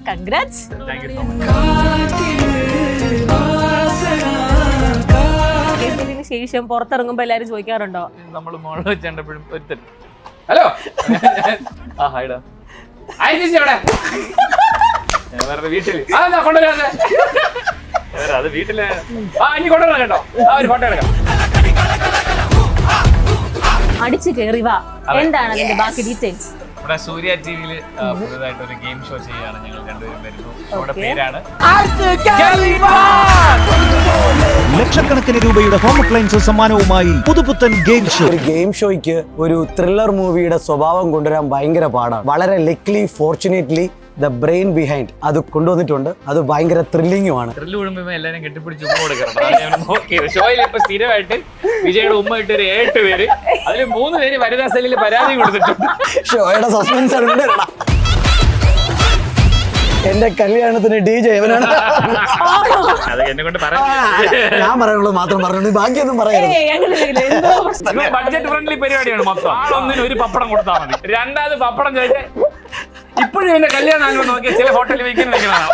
Congrats. ഇതിന് ശേഷം പുറത്തിറങ്ങുമ്പോ എല്ലാരും ചോദിക്കാറുണ്ടോ നമ്മള് മോള് വെച്ചപ്പോഴും ഒരുത്തൻ ഹലോ ആ ഹായിടാ വെറുതെ വീട്ടില് കൊണ്ടുവരാ അത് വീട്ടില് ഇനി കൊണ്ടുവരാം കേട്ടോ ഒരു ഫോട്ടോ എടുക്കാം. അടിച്ചു കയറി വാ, എന്താണ് അതിന്റെ ബാക്കി ഡീറ്റെയിൽസ്? ഇവിടെ സൂര്യ ടിവിയില് പുതുതായിട്ട് ഒരു ഗെയിം ഷോ ചെയ്യാണ്. ഞങ്ങൾ രണ്ടുപേരും വരുന്നു. ഷോയുടെ പേരാണ് ലക്ഷക്കണക്കിന് രൂപയുടെ ഹോം അപ്ലയൻസ് സമ്മാനവുമായി പുതുപുത്തൻ ഗെയിം ഷോ. ഒരു ഗെയിം ഷോയ്ക്ക് ഒരു ത്രില്ലർ മൂവിയുടെ സ്വഭാവം കൊണ്ടുവരാൻ ഭയങ്കര പാടാണ്. വളരെ luckily fortunately the brain behind അത് കൊണ്ടുവന്നിട്ടുണ്ട്. അത് ഭയങ്കര ത്രില്ലിംഗുമാണ്. ത്രില്ല് വിടുമ്പോ എല്ലാരും കെട്ടിപ്പിടിച്ച് ഉമ്മ കൊടുക്കണം. ഷോയിൽ ഇപ്പൊ സ്ഥിരമായിട്ട് വിജയുടെ ഉമ്മ ഇട്ട് ഒരു 7 പേര്, അതിൽ 3 പേര് വനിതാ സെല്ലിൽ പരാതി കൊടുത്തിട്ടുണ്ട്. ഷോയുടെ സസ്പെൻസ് ഉണ്ട്. എന്റെ കല്യാണത്തിന് DJ എവനാണ്. എന്നെ കൊണ്ട് പറയാൻ ഞാൻ പറയാനുള്ളത് മാത്രം പറഞ്ഞു, ബാക്കിയൊന്നും പറയരുത്. ബഡ്ജറ്റ് ഫ്രണ്ട്ലി പരിപാടിയാണ് മൊത്തം. ആളൊന്നിന് ഒരു പപ്പടം കൊടുത്താൽ മതി. രണ്ടാമത് പപ്പടം ചോദിച്ചാൽ ഇപ്പോഴും എന്റെ കല്യാണം അങ്ങനെ നോക്കിയാൽ ചില ഹോട്ടലിൽ വെക്കുന്നതാണ്.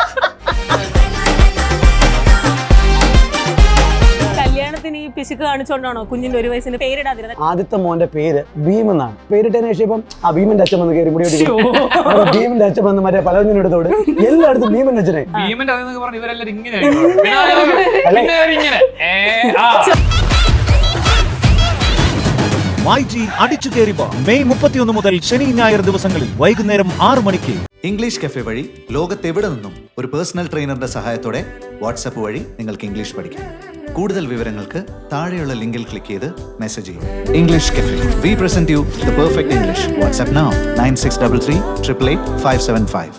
കല്യാണത്തിന് ഈ പിശുക്ക് കാണിച്ചോണ്ടാണോ കുഞ്ഞിന്റെ 1 വയസ്സിന് പേരിടാതിരുന്നത്? ആദ്യത്തെ മോന്റെ പേര് ഭീം എന്നാണ്. പേരിട്ടതിന് ശേഷം ഇപ്പം ആ ഭീമന്റെ അച്ഛൻ വന്ന് കയറി മുടി ഭീമന്റെ അച്ഛൻ വന്ന് മറ്റേ പലവഞ്ഞിനടുത്തോട് എല്ലായിടത്തും ഭീമന്റെ അച്ഛനെ ഭീമന്റെ അതെന്നൊക്കെ പറഞ്ഞു ഇവരെല്ലാരും ഇങ്ങനെ അടിച്ചു കയറി വാ. മെയ് 31 മുതൽ ശനി ഞായർ ദിവസങ്ങളിൽ വൈകുന്നേരം 6 മണിക്ക്. ഇംഗ്ലീഷ് കഫേ വഴി ലോകത്തെവിടെ നിന്നും ഒരു പേഴ്സണൽ ട്രെയിനറുടെ സഹായത്തോടെ വാട്സാപ്പ് വഴി നിങ്ങൾക്ക് ഇംഗ്ലീഷ് പഠിക്കാം. കൂടുതൽ വിവരങ്ങൾക്ക് താഴെയുള്ള ലിങ്കിൽ ക്ലിക്ക് ചെയ്ത് മെസ്സേജ് ചെയ്യും. English cafe, we present you the perfect English. WhatsApp now 9633 888 575.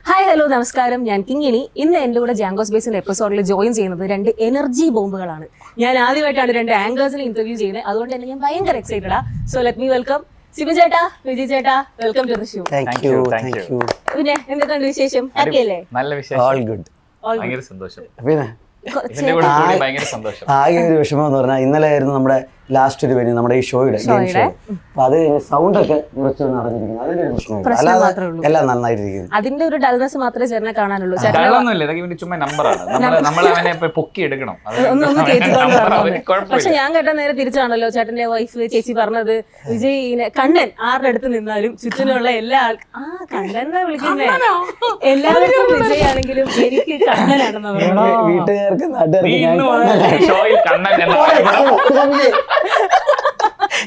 Hi hello നമസ്കാരം, ഞാൻ കിങ്ങിണി. ഇന്ന് എൻ്റെ കൂടെ ജാങ്കോ സ്പേസിന്റെ എപ്പിസോഡിൽ ജോയിൻ ചെയ്യുന്നത് 2 എനർജി ബോംബുകളാണ്. ഞാൻ ആദ്യമായിട്ടാണ് 2 ആങ്കേഴ്സിനെ ഇന്റർവ്യൂ ചെയ്യുന്നത്, അതുകൊണ്ട് തന്നെ ഞാൻ ഭയങ്കര എക്സൈറ്റഡാ. So let me welcome Siby ചേട്ടാ, വിജയ് ചേട്ടാ, welcome to the show. Thank you. പിന്നെ എന്തൊക്കെയുണ്ട് വിശേഷം? ഹാപ്പി അല്ലേ? നല്ല വിശേഷം. All good. ഭയങ്കര സന്തോഷം. പിന്നെ ഭയങ്കര സന്തോഷം. ആകെ ഒരു വിഷമം എന്ന് പറഞ്ഞാൽ ഇന്നലെ ആയിരുന്നു നമ്മുടെ ലാസ്റ്റ് ഒരു വെന്യൂ നമ്മുടെ ഈ ഷോയുടെ ഗെയിം ഷോ. അപ്പൊ അത് സൗണ്ട് ഒക്കെ കുറച്ച് നടന്നിരിക്കുന്നു. അതിന്റെ ഒരു പ്രശ്നമില്ല, എല്ലാം നന്നായിട്ടിരിക്കുന്നു. അതിന്റെ ഒരു ഡൾനെസ് മാത്രമേ ചേട്ടനെ കാണാനുള്ളൂ. ചുമ്മാ നമ്പറാണ്, നമ്മൾ അവനെ പൊക്കി എടുക്കണം. പക്ഷെ ഞാൻ കേട്ട നേരെ തിരിച്ചാണല്ലോ ചേട്ടന്റെ വൈഫ് ചേച്ചി പറഞ്ഞത്. വിജയ് കണ്ണൻ ആരുടെ അടുത്ത് നിന്നാലും ചുറ്റിനുള്ള എല്ലാ കണ്ണൻ വിളിക്കുന്നേ, എല്ലാവർക്കും വിജയ് ആണെങ്കിലും എനിക്ക് കണ്ണനാണെന്ന് പറഞ്ഞു. വീട്ടുകാർക്ക് നാട്ടുകാർക്ക്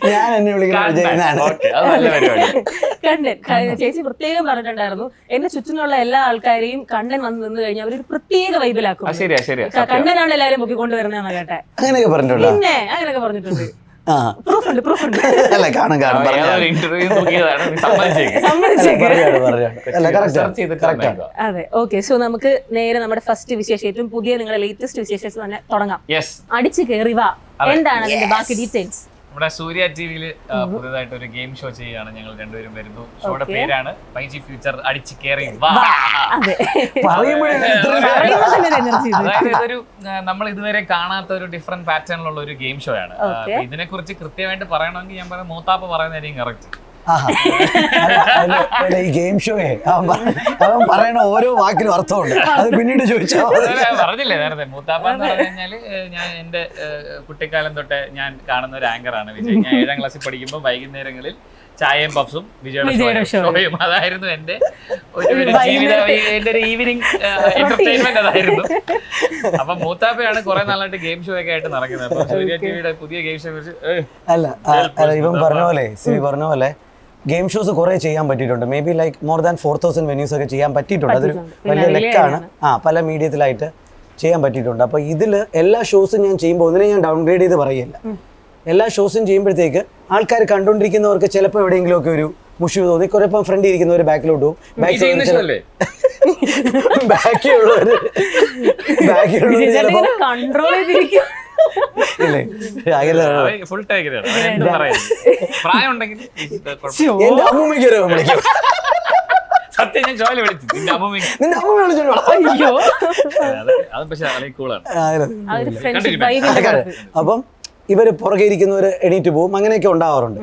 ഞാൻ എന്നെ വിളിക്കുന്ന കണ്ണൻ. ചേച്ചി പ്രത്യേകം പറഞ്ഞിട്ടുണ്ടായിരുന്നു, എന്റെ ചുറ്റിനുള്ള എല്ലാ ആൾക്കാരെയും കണ്ണൻ വന്ന് നിന്ന് കഴിഞ്ഞാൽ അവരൊരു പ്രത്യേക വൈബിലാക്കും. കണ്ണനാണ് എല്ലാരും പൊക്കിക്കൊണ്ടുവരുന്നതെന്ന് കേട്ടെ. അങ്ങനെയൊക്കെ പറഞ്ഞിട്ടുണ്ടോ? പിന്നെ അങ്ങനെയൊക്കെ പറഞ്ഞിട്ടുണ്ട്. പ്രൂഫുണ്ട്. അല്ല കാണും അതെ, ഓക്കെ. സോ നമുക്ക് നേരെ നമ്മുടെ ഫസ്റ്റ് വിശേഷം, ഏറ്റവും പുതിയ നിങ്ങളുടെ ലേറ്റസ്റ്റ് വിശേഷം തന്നെ തുടങ്ങാം. അടിച്ചു കയറി വാ, എന്താണ് അതിന്റെ ബാക്കി ഡീറ്റെയിൽസ്? നമ്മുടെ സൂര്യ ടിവിയില് പുതുതായിട്ട് ഒരു ഗെയിം ഷോ ചെയ്യാണ്. ഞങ്ങൾ രണ്ടുപേരും വരുന്നു. ഷോയുടെ പേരാണ് പൈജി ഫ്യൂച്ചർ അടിച്ചു കയറി വാ. അതായത് ഇതൊരു നമ്മൾ ഇതുവരെ കാണാത്ത ഒരു ഡിഫറെന്റ് പാറ്റേണിലുള്ള ഒരു ഗെയിം ഷോ ആണ്. ഇതിനെ കുറിച്ച് കൃത്യമായിട്ട് പറയണമെങ്കിൽ ഞാൻ പറഞ്ഞ മൂത്താപ്പ പറയുന്നതായിരിക്കും കറക്റ്റ്. ഈ ഗെയിം ഷോയെ അവൻ പറയണ ഓരോ വാക്കിനും അർത്ഥമുണ്ട്. അത് പിന്നീട് ചോദിച്ചാൽ പറഞ്ഞില്ലേ നേരത്തെ. മൂത്താപ്പ എന്ന് പറഞ്ഞു കഴിഞ്ഞാല് ഞാൻ എന്റെ കുട്ടിക്കാലം തൊട്ടേ ഞാൻ കാണുന്ന ഒരു ആങ്കറാണ് വിജയ്. ഞാൻ 7ാം ക്ലാസ്സിൽ പഠിക്കുമ്പോൾ വൈകുന്നേരങ്ങളിൽ ചായയും പഫ്സും വിജയുടെ ഷോയും അതായിരുന്നു എന്റെ ഒരു ഈവനിങ് എന്റർടൈൻമെന്റ് അതായിരുന്നു. അപ്പൊ മൂത്താപ്പയാണ് കുറെ നാളായിട്ട് ഗെയിം ഷോ ഒക്കെ ആയിട്ട് നടക്കുന്നത്. അപ്പൊ സൂര്യ ടിവിയുടെ പുതിയ ഗെയിം ഷോ കുറിച്ച് അല്ല ഇവൻ പറഞ്ഞ പോലെ സിബി പറഞ്ഞ പോലെ ഗെയിം ഷോസ് കുറെ ചെയ്യാൻ പറ്റിയിട്ടുണ്ട്. May be like more than 4000 venues ഒക്കെ ചെയ്യാൻ പറ്റിയിട്ടുണ്ട്. അതൊരു വലിയ ലെക്കാണ്. പല മീഡിയത്തിലായിട്ട് ചെയ്യാൻ പറ്റിയിട്ടുണ്ട്. അപ്പോൾ ഇതിൽ എല്ലാ ഷോസും ഞാൻ ചെയ്യുമ്പോൾ ഒന്നിനെ ഞാൻ ഡൗൺഗ്രേഡ് ചെയ്ത് പറയില്ല. എല്ലാ ഷോസും ചെയ്യുമ്പോഴത്തേക്ക് ആൾക്കാർ കണ്ടുകൊണ്ടിരിക്കുന്നവർക്ക് ചിലപ്പോൾ എവിടെയെങ്കിലും ഒക്കെ ഒരു മുഷി തോന്നി. കുറെ ഇപ്പം ഫ്രണ്ട് ഇരിക്കുന്നവർ ബാക്കിലോട്ട് പോകും, ബാക്കിയുള്ളവർ കൺട്രോൾ ചെയ്തിരിക്കും. എന്റെ അമ്മൂമ്മയ്ക്ക് വിളിക്കും. സത്യം ഞാൻ ജോലി വിളിച്ചു നിന്റെ അമ്മ അപ്പം ഇവര് പുറകെ ഇരിക്കുന്നവര് എണീറ്റ് പോകും, അങ്ങനെയൊക്കെ ഉണ്ടാവാറുണ്ട്.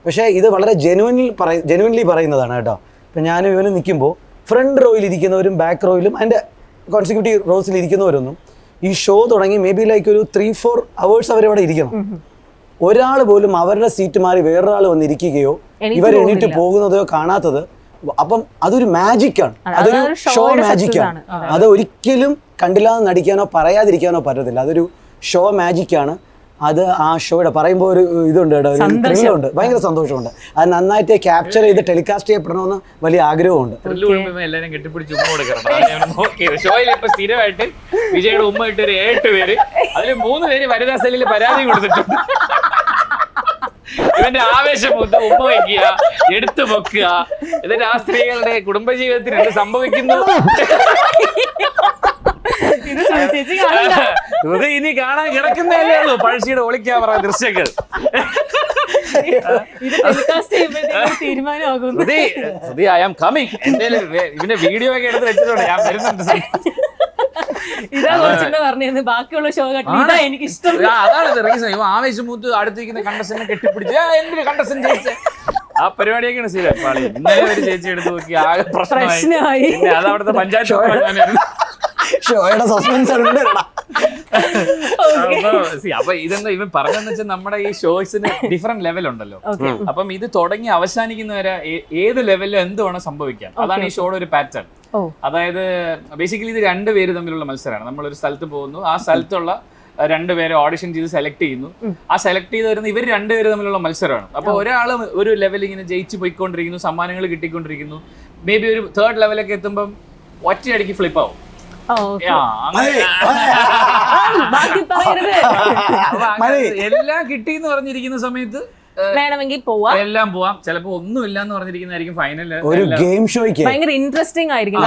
പക്ഷെ ഇത് വളരെ ജെനുവൻലി പറയുന്നതാണ് കേട്ടോ. ഇപ്പം ഞാനും ഇവന് നിൽക്കുമ്പോൾ ഫ്രണ്ട് റോയിൽ ഇരിക്കുന്നവരും ബാക്ക് റോയിലും അതിൻ്റെ കോൺസിക്യൂട്ടീവ് റോസിൽ ഇരിക്കുന്നവരൊന്നും ഈ ഷോ തുടങ്ങി മേ ബി ലൈക്ക് ഒരു 3-4 hours അവരവിടെ ഇരിക്കണം. ഒരാൾ പോലും അവരുടെ സീറ്റ് മാറി വേറൊരാൾ വന്നിരിക്കുകയോ ഇവർ എണീറ്റ് പോകുന്നതോ കാണാത്തത്. അപ്പം അതൊരു മാജിക്കാണ്, അതൊരു ഷോ മാജിക്കാണ്. അത് ഒരിക്കലും കണ്ടില്ലാതെ നടിക്കാനോ പറയാതിരിക്കാനോ പറ്റത്തില്ല. അതൊരു ഷോ മാജിക്കാണ്. അത് ആ ഷോയുടെ പറയുമ്പോൾ ഒരു ഇതുണ്ട് കേട്ടോ, ഒരു ത്രില്ലുണ്ട്, ഭയങ്കര സന്തോഷമുണ്ട്. അത് നന്നായിട്ട് ക്യാപ്ചർ ചെയ്ത് ടെലികാസ്റ്റ് ചെയ്യപ്പെടണമെന്ന് വലിയ ആഗ്രഹമുണ്ട്. എല്ലാവരും കെട്ടിപ്പിടിച്ച് ഉമ്മ കൊടുക്കണം. ഷോയിൽ ഇപ്പൊ സ്ഥിരമായിട്ട് വിജയുടെ ഉമ്മ ഇട്ട് ഒരു 8 പേര്, അതിൽ 3 പേര് വനിതാ സെല്ലിൽ പരാതി കൊടുത്തിട്ടുണ്ട്. ഇവന്റെ ആവേശം മൂത്ത് ഉമ്മ വയ്ക്കുക, എടുത്തു പൊക്കുക, എന്നിട്ട് ആ സ്ത്രീകളുടെ കുടുംബജീവിതത്തിൽ എന്ത് സംഭവിക്കുന്നു ഇനി കാണാൻ കിടക്കുന്നതല്ലേ ഉള്ളൂ പഴശ്ശിയുടെ ഒളിക്യാമറ ദൃശ്യങ്ങൾ. I am coming. ഇവന്റെ വീഡിയോ ഒക്കെ എടുത്ത് വെച്ചിട്ടുണ്ട്, ഞാൻ വരുന്നുണ്ട്. ബാക്കിയുള്ള ഷോ ഇതാ എനിക്ക് ഇഷ്ടം. അതാണ് റീസൺ. ഇവ ആവേശം മൂത്ത് അടുത്തിരിക്കുന്ന കണ്ടസ്റ്റന്റിനെ കെട്ടിപ്പിടിച്ച് എന്തിനു കണ്ടസ്റ്റന്റ് ജയിച്ചേ, ആ പരിപാടിയൊക്കെയാണ് ശരിയാ പാളി. ഇന്നലെ ഒരു ചേച്ചി എടുത്ത് നോക്കി ആകെ പ്രശ്നമായി. അത് അവിടുത്തെ പഞ്ചായത്ത് ഷോയുടെ സസ്പെൻസ് അപ്പൊ ഇതെന്താ ഇവൻ പറഞ്ഞെന്ന് വെച്ചാൽ നമ്മുടെ ഈ ഷോസിന് ഡിഫറെന്റ് ലെവൽ ഉണ്ടല്ലോ. അപ്പം ഇത് തുടങ്ങി അവസാനിക്കുന്നവരെ ഏത് ലെവലിലും എന്ത് വേണം സംഭവിക്കാം. അതാണ് ഈ ഷോയുടെ ഒരു പാറ്റേൺ. അതായത് ബേസിക്കലി ഇത് 2 പേര് തമ്മിലുള്ള മത്സരമാണ്. നമ്മളൊരു സ്ഥലത്ത് പോകുന്നു, ആ സ്ഥലത്തുള്ള 2 പേരെ ഓഡിഷൻ ചെയ്ത് സെലക്ട് ചെയ്യുന്നു. ആ സെലക്ട് ചെയ്ത് വരുന്ന ഇവർ 2 പേര് തമ്മിലുള്ള മത്സരമാണ്. അപ്പൊ ഒരാള് ഒരു ലെവൽ ഇങ്ങനെ ജയിച്ച് പോയിക്കൊണ്ടിരിക്കുന്നു, സമ്മാനങ്ങൾ കിട്ടിക്കൊണ്ടിരിക്കുന്നു. മേ ബി ഒരു 3rd ലെവലൊക്കെ എത്തുമ്പം ഒറ്റയടിക്ക് ഫ്ലിപ്പ് ആവും. എല്ലാം കിട്ടിയെന്ന് പറഞ്ഞിരിക്കുന്ന സമയത്ത് വേണമെങ്കിൽ പോവാം, എല്ലാം പോവാം. ചിലപ്പോ ഒന്നുമില്ല എന്ന് പറഞ്ഞിരിക്കുന്നതായിരിക്കും ഫൈനൽ. ഒരു ഗെയിം ഷോയ്ക്ക് ഭയങ്കര ഇൻട്രസ്റ്റിംഗ് ആയിരിക്കും.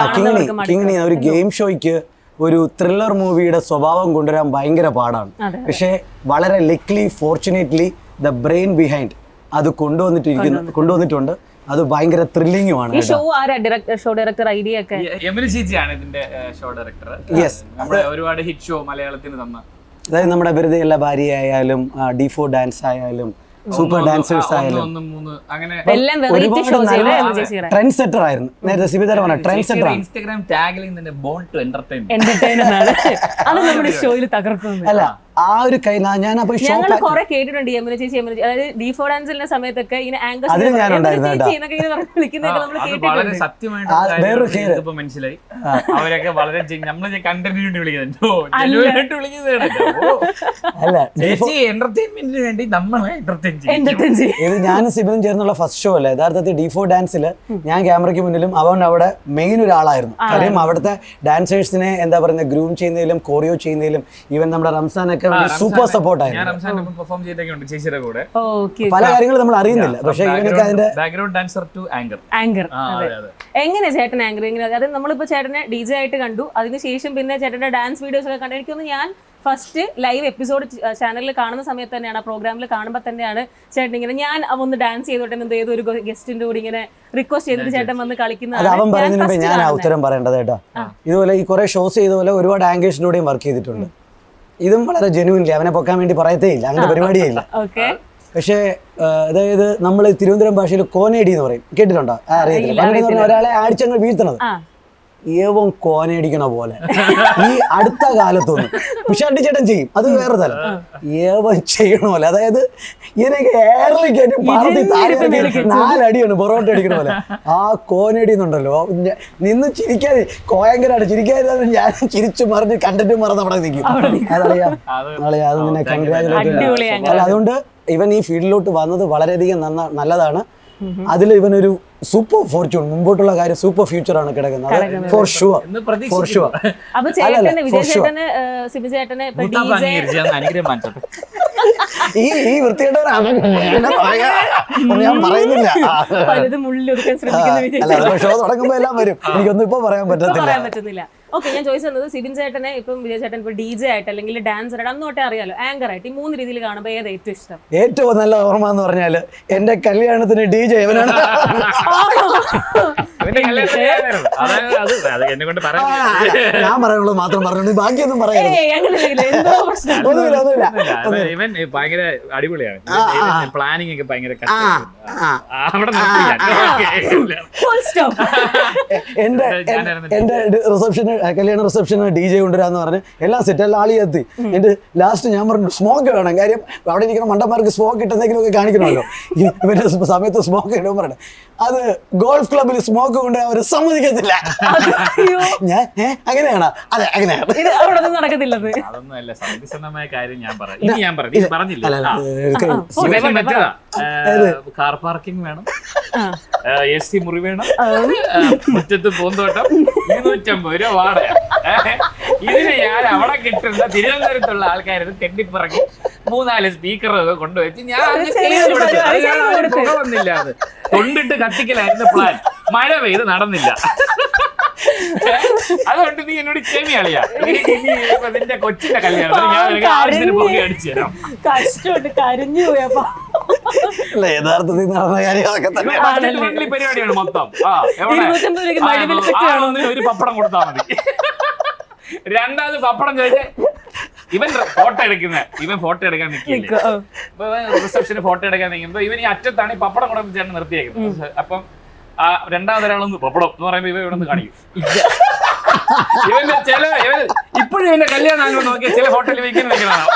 ഒരു ഗെയിം ഷോയ്ക്ക് ഒരു ത്രില്ലർ മൂവിയുടെ സ്വഭാവം കൊണ്ടുവരാൻ ഭയങ്കര പാടാണ്. പക്ഷേ വളരെ luckily fortunately the brain behind അത് കൊണ്ടുവന്നിട്ടുണ്ട്. അത് ഭയങ്കര ത്രില്ലിംഗുമാണ്. ഈ ഷോ ആരാ ഷോ ഡയറക്ടർ ഐഡിയ ഒക്കെ? എമിലി ചേച്ചിയാണ് ഇതിന്റെ ഷോ ഡയറക്ടർ. ഒരുപാട് ഹിറ്റ് ഷോ മലയാളത്തിന് തന്ന, അതായത് നമ്മുടെ വെറുതെ എല്ലാ ഭാര്യ ആയാലും D4 ഡാൻസ് ആയാലും സൂപ്പർ ഡാൻസേഴ്സ് ആയാലും ട്രെൻഡ് സെറ്റർ ആയിരുന്നു. നേരത്തെ സിബിതര പറഞ്ഞ ട്രെൻഡ് സെറ്റർ ആണ്. ഇൻസ്റ്റാഗ്രാം ടാഗിൽ തന്നെ ബോൺ ടു എന്റർടൈൻ അത് നമ്മുടെ ഷോയിൽ തകർക്കുന്നു. അല്ല ആ ഒരു ഞാൻ അപ്പൊ ഞങ്ങൾ കുറെ കേട്ടിട്ടുണ്ട് യമുന ചേച്ചി അതായത് D4 ഡാൻസിന്റെ സമയത്തൊക്കെ ഇങ്ങനെ ആങ്കേഴ്സ് വളരെ സത്യമായിട്ട് മനസ്സിലായി. അവരൊക്കെ വളരെ നമ്മള് കണ്ടന്റ് വിളിക്കുന്നുണ്ട്. എന്റർടൈൻമെന്റിന് വേണ്ടി നമ്മളെ ഇത് ഞാനും സിബിനും ചേർന്നുള്ള ഫസ്റ്റ് ഷോ അല്ലേ. യഥാർത്ഥത്തിൽ D4 ഡാൻസിൽ ഞാൻ ക്യാമറയ്ക്ക് മുന്നിലും അവൻ അവിടെ മെയിൻ ഒരാളായിരുന്നു. കാര്യം അവിടുത്തെ ഡാൻസേഴ്സിനെ എന്താ പറയുക ഗ്രൂം ചെയ്യുന്നതിലും കോറിയോ ചെയ്യുന്നതിലും ഈവൻ നമ്മുടെ റംസാനൊക്കെ സൂപ്പർ സപ്പോർട്ട് ആയിരുന്നു. പല കാര്യങ്ങളും നമ്മൾ അറിയുന്നില്ല. പക്ഷേ ഇവനൊക്കെ അതിന്റെ ബാക്ക്ഗ്രൗണ്ട് ഡാൻസർ ടു ആങ്കർ. എങ്ങനെ ചേട്ടൻ ആങ്കർ എങ്ങനെ? അതായത് നമ്മളിപ്പോ ചേട്ടനെ DJ ആയിട്ട് കണ്ടു, അതിനുശേഷം പിന്നെ ചേട്ടന്റെ ഡാൻസ് വീഡിയോസ് ഒക്കെ കണ്ടു. എനിക്കൊന്ന് ഞാൻ ഫസ്റ്റ് ലൈവ് എപ്പിസോഡ് ചാനലിൽ കാണുന്ന സമയത്ത് തന്നെയാണ്, ആ പ്രോഗ്രാമിൽ കാണുമ്പോൾ തന്നെയാണ് ചേട്ടൻ ഇങ്ങനെ ഞാൻ ഒന്ന് ഡാൻസ് ചെയ്തോട്ടെ ഏതൊരു ഗസ്റ്റിന്റെ കൂടി ഇങ്ങനെ റിക്വസ്റ്റ് ചെയ്തിട്ട് ചേട്ടൻ വന്ന് കളിക്കുന്നത്. അവൻ പറയുന്നതിന് ഞാൻ ഉത്തരം പറയേണ്ടത് കേട്ടോ. ഇതുപോലെ ഈ കുറെ ഷോസ് ചെയ്തപോലെ ഒരുപാട് ആങ്കേഴ്സിന്റെ കൂടെയും വർക്ക് ചെയ്തിട്ടുണ്ട്. ഇതും വളരെ ജെനുവിൻലി അവനെ പൊക്കാൻ വേണ്ടി പറയത്തേ ഇല്ല, അങ്ങനത്തെ പരിപാടിയേ ഇല്ല. പക്ഷേ അതായത് നമ്മൾ തിരുവനന്തപുരം ഭാഷയിൽ കോനേടി എന്ന് പറയും, കേട്ടിട്ടുണ്ടോ? അറിയത്തില്ല. ഒരാളെ അടിച്ചങ്ങ് വീഴ്ത്തണത് ഏവം കോനയടിക്കണ പോലെ ഈ അടുത്ത കാലത്തൊന്നും പിഷാണ്ടി ചേട്ടൻ ചെയ്യും, അത് വേറെ തലം. ഏവം ചെയ്യണ പോലെ, അതായത് ഇതിനൊക്കെ എയറിൽ കയറ്റി പറത്തി താഴെ 4 അടിയാണ് പൊറോട്ട അടിക്കണ പോലെ. ആ കോനടി എന്നുണ്ടല്ലോ നിന്ന് ചിരിക്കാതെ ഭയങ്കരമാണ്. ചിരിക്കാതെ ഞാൻ ചിരിച്ചു മറിഞ്ഞ് കണ്ടന്റ് മറന്ന് അവിടെ നിൽക്കും. അതറിയാം, അത് നിന്നെ കൺഗ്രാജുലേറ്റ്. അല്ല, അതുകൊണ്ട് ഇവൻ ഈ ഫീൽഡിലോട്ട് വന്നത് വളരെയധികം നല്ലതാണ്. അതിൽ ഇവനൊരു സൂപ്പർ ഫോർച്യൂൺ, മുമ്പോട്ടുള്ള കാര്യം സൂപ്പർ ഫ്യൂച്ചർ ആണ് കിടക്കുന്നത്. For sure. ഈ വൃത്തിയുടെ ഞാൻ പറയുന്നില്ല. ഷോ തുടങ്ങുമ്പോ എല്ലാം വരും, എനിക്കൊന്നും ഇപ്പൊ പറയാൻ പറ്റത്തില്ല. ഓക്കെ, ഞാൻ ചോദിച്ചത് സിബിൻ ചേട്ടനെ ഇപ്പം വിജയ് ചേട്ടൻ ഇപ്പൊ DJ ആയിട്ട് അല്ലെങ്കിൽ ഡാൻസർ ആയിട്ട് അന്നോട്ടെ അറിയാലോ, ആങ്കർ ആയിട്ട് ഈ 3 രീതിയിൽ കാണുമ്പോൾ ഏതാ ഏറ്റവും ഇഷ്ടം? ഏറ്റവും നല്ല ഓർമ്മ എന്ന് പറഞ്ഞാല് എന്റെ കല്യാണത്തിന് DJ ഇവനാണ്. ഇവന്റെ കല്യാണത്തിന് ഞാനായിരുന്നു. അത് എന്നെ കൊണ്ട് പറയാൻ ഞാൻ പറയാനുള്ളത് മാത്രം പറഞ്ഞു, ബാക്കിയൊന്നും പറയാനില്ല. ഇവൻ ഭയങ്കര അടിപൊളിയാണ്. പ്ലാനിങ് ഒക്കെ ഭയങ്കര അവിടെ എന്റെ റിസപ്ഷന്, കല്യാണ റിസപ്ഷന് DJ കൊണ്ടുവരാന്ന് പറഞ്ഞ് എല്ലാം സെറ്റ്, എല്ലാം ആളി എത്തി. എന്റെ ലാസ്റ്റ് ഞാൻ പറഞ്ഞു സ്മോക്ക് വേണം, കാര്യം അവിടെ ഇരിക്കുന്ന മണ്ടന്മാർക്ക് സ്മോക്ക് ഇട്ടെന്തെങ്കിലും ഒക്കെ കാണിക്കണമല്ലോ. ഇവരുടെ സമയത്ത് സ്മോക്ക് ഇടും പറഞ്ഞു. അത് ഗോൾഫ് ക്ലബിൽ സ്മോക്ക് കൊണ്ട് അവർ സമ്മതിക്കത്തില്ല. ഞാൻ അങ്ങനെയാണോ? അതെ അങ്ങനെയാണ്. നടക്കത്തില്ലത്. അതൊന്നുമല്ല, സത്യസന്ധമായ കാര്യം ഞാൻ പറയാം. ഇനി ഞാൻ പറഞ്ഞില്ല. കാർ പാർക്കിംഗ് വേണം, AC മുറി വേണം, മുറ്റത്ത് പൂന്തോട്ടം, 250 രൂപ വാടക. ഇതിന് ഞാൻ അവിടെ കിട്ടുന്ന തിരുവനന്തപുരത്തുള്ള ആൾക്കാരുടെ തെണ്ടിപ്പിറക്കി 3-4 സ്പീക്കറൊക്കെ കൊണ്ടുവച്ച് ഞാൻ വന്നില്ല. അത് കൊണ്ടിട്ട് കത്തിക്കലായിരുന്നു പ്ലാൻ. മഴ പെയ്ത് നടന്നില്ല. അതുകൊണ്ട് നീ എന്നോട് ചെമി കളിയാ. നിന്റെ കൊച്ചിന്റെ കല്യാണം ഞാൻ ആവശ്യത്തിന് പോയി അടിച്ചു തരാം. കഷ്ടപ്പെട്ട് കരഞ്ഞു പോയപ്പോ യഥാർത്ഥത്തിൽ നടന്ന കാര്യങ്ങളൊക്കെ തന്നെ. പരിപാടിയാണ് മൊത്തം. ഒരു പപ്പടം കൊടുത്താൽ മതി. രണ്ടാമത് പപ്പടം ചോദിച്ചേ ഇവൻ ഫോട്ടോ എടുക്കാൻ നിൽക്കില്ല. റിസപ്ഷന് ഫോട്ടോ എടുക്കാൻ നിൽക്കുമ്പോ ഇവൻ ഈ അറ്റത്താണ് ഈ പപ്പടം കൂടെ ചേട്ടൻ നിർത്തിയേക്കുന്നത്. അപ്പം രണ്ടാമതൊരാളൊന്ന് പപ്പടം എന്ന് പറയുമ്പോ ഇവ ഇവിടെ നിന്ന് കാണിക്കും. ഇവന്റെ ഇപ്പോഴും ഇവന്റെ കല്യാണം ആണെന്ന് നോക്കിയാൽ ചില ഹോട്ടലിൽ വയ്ക്കുന്ന നിൽക്കുന്നതാണ്.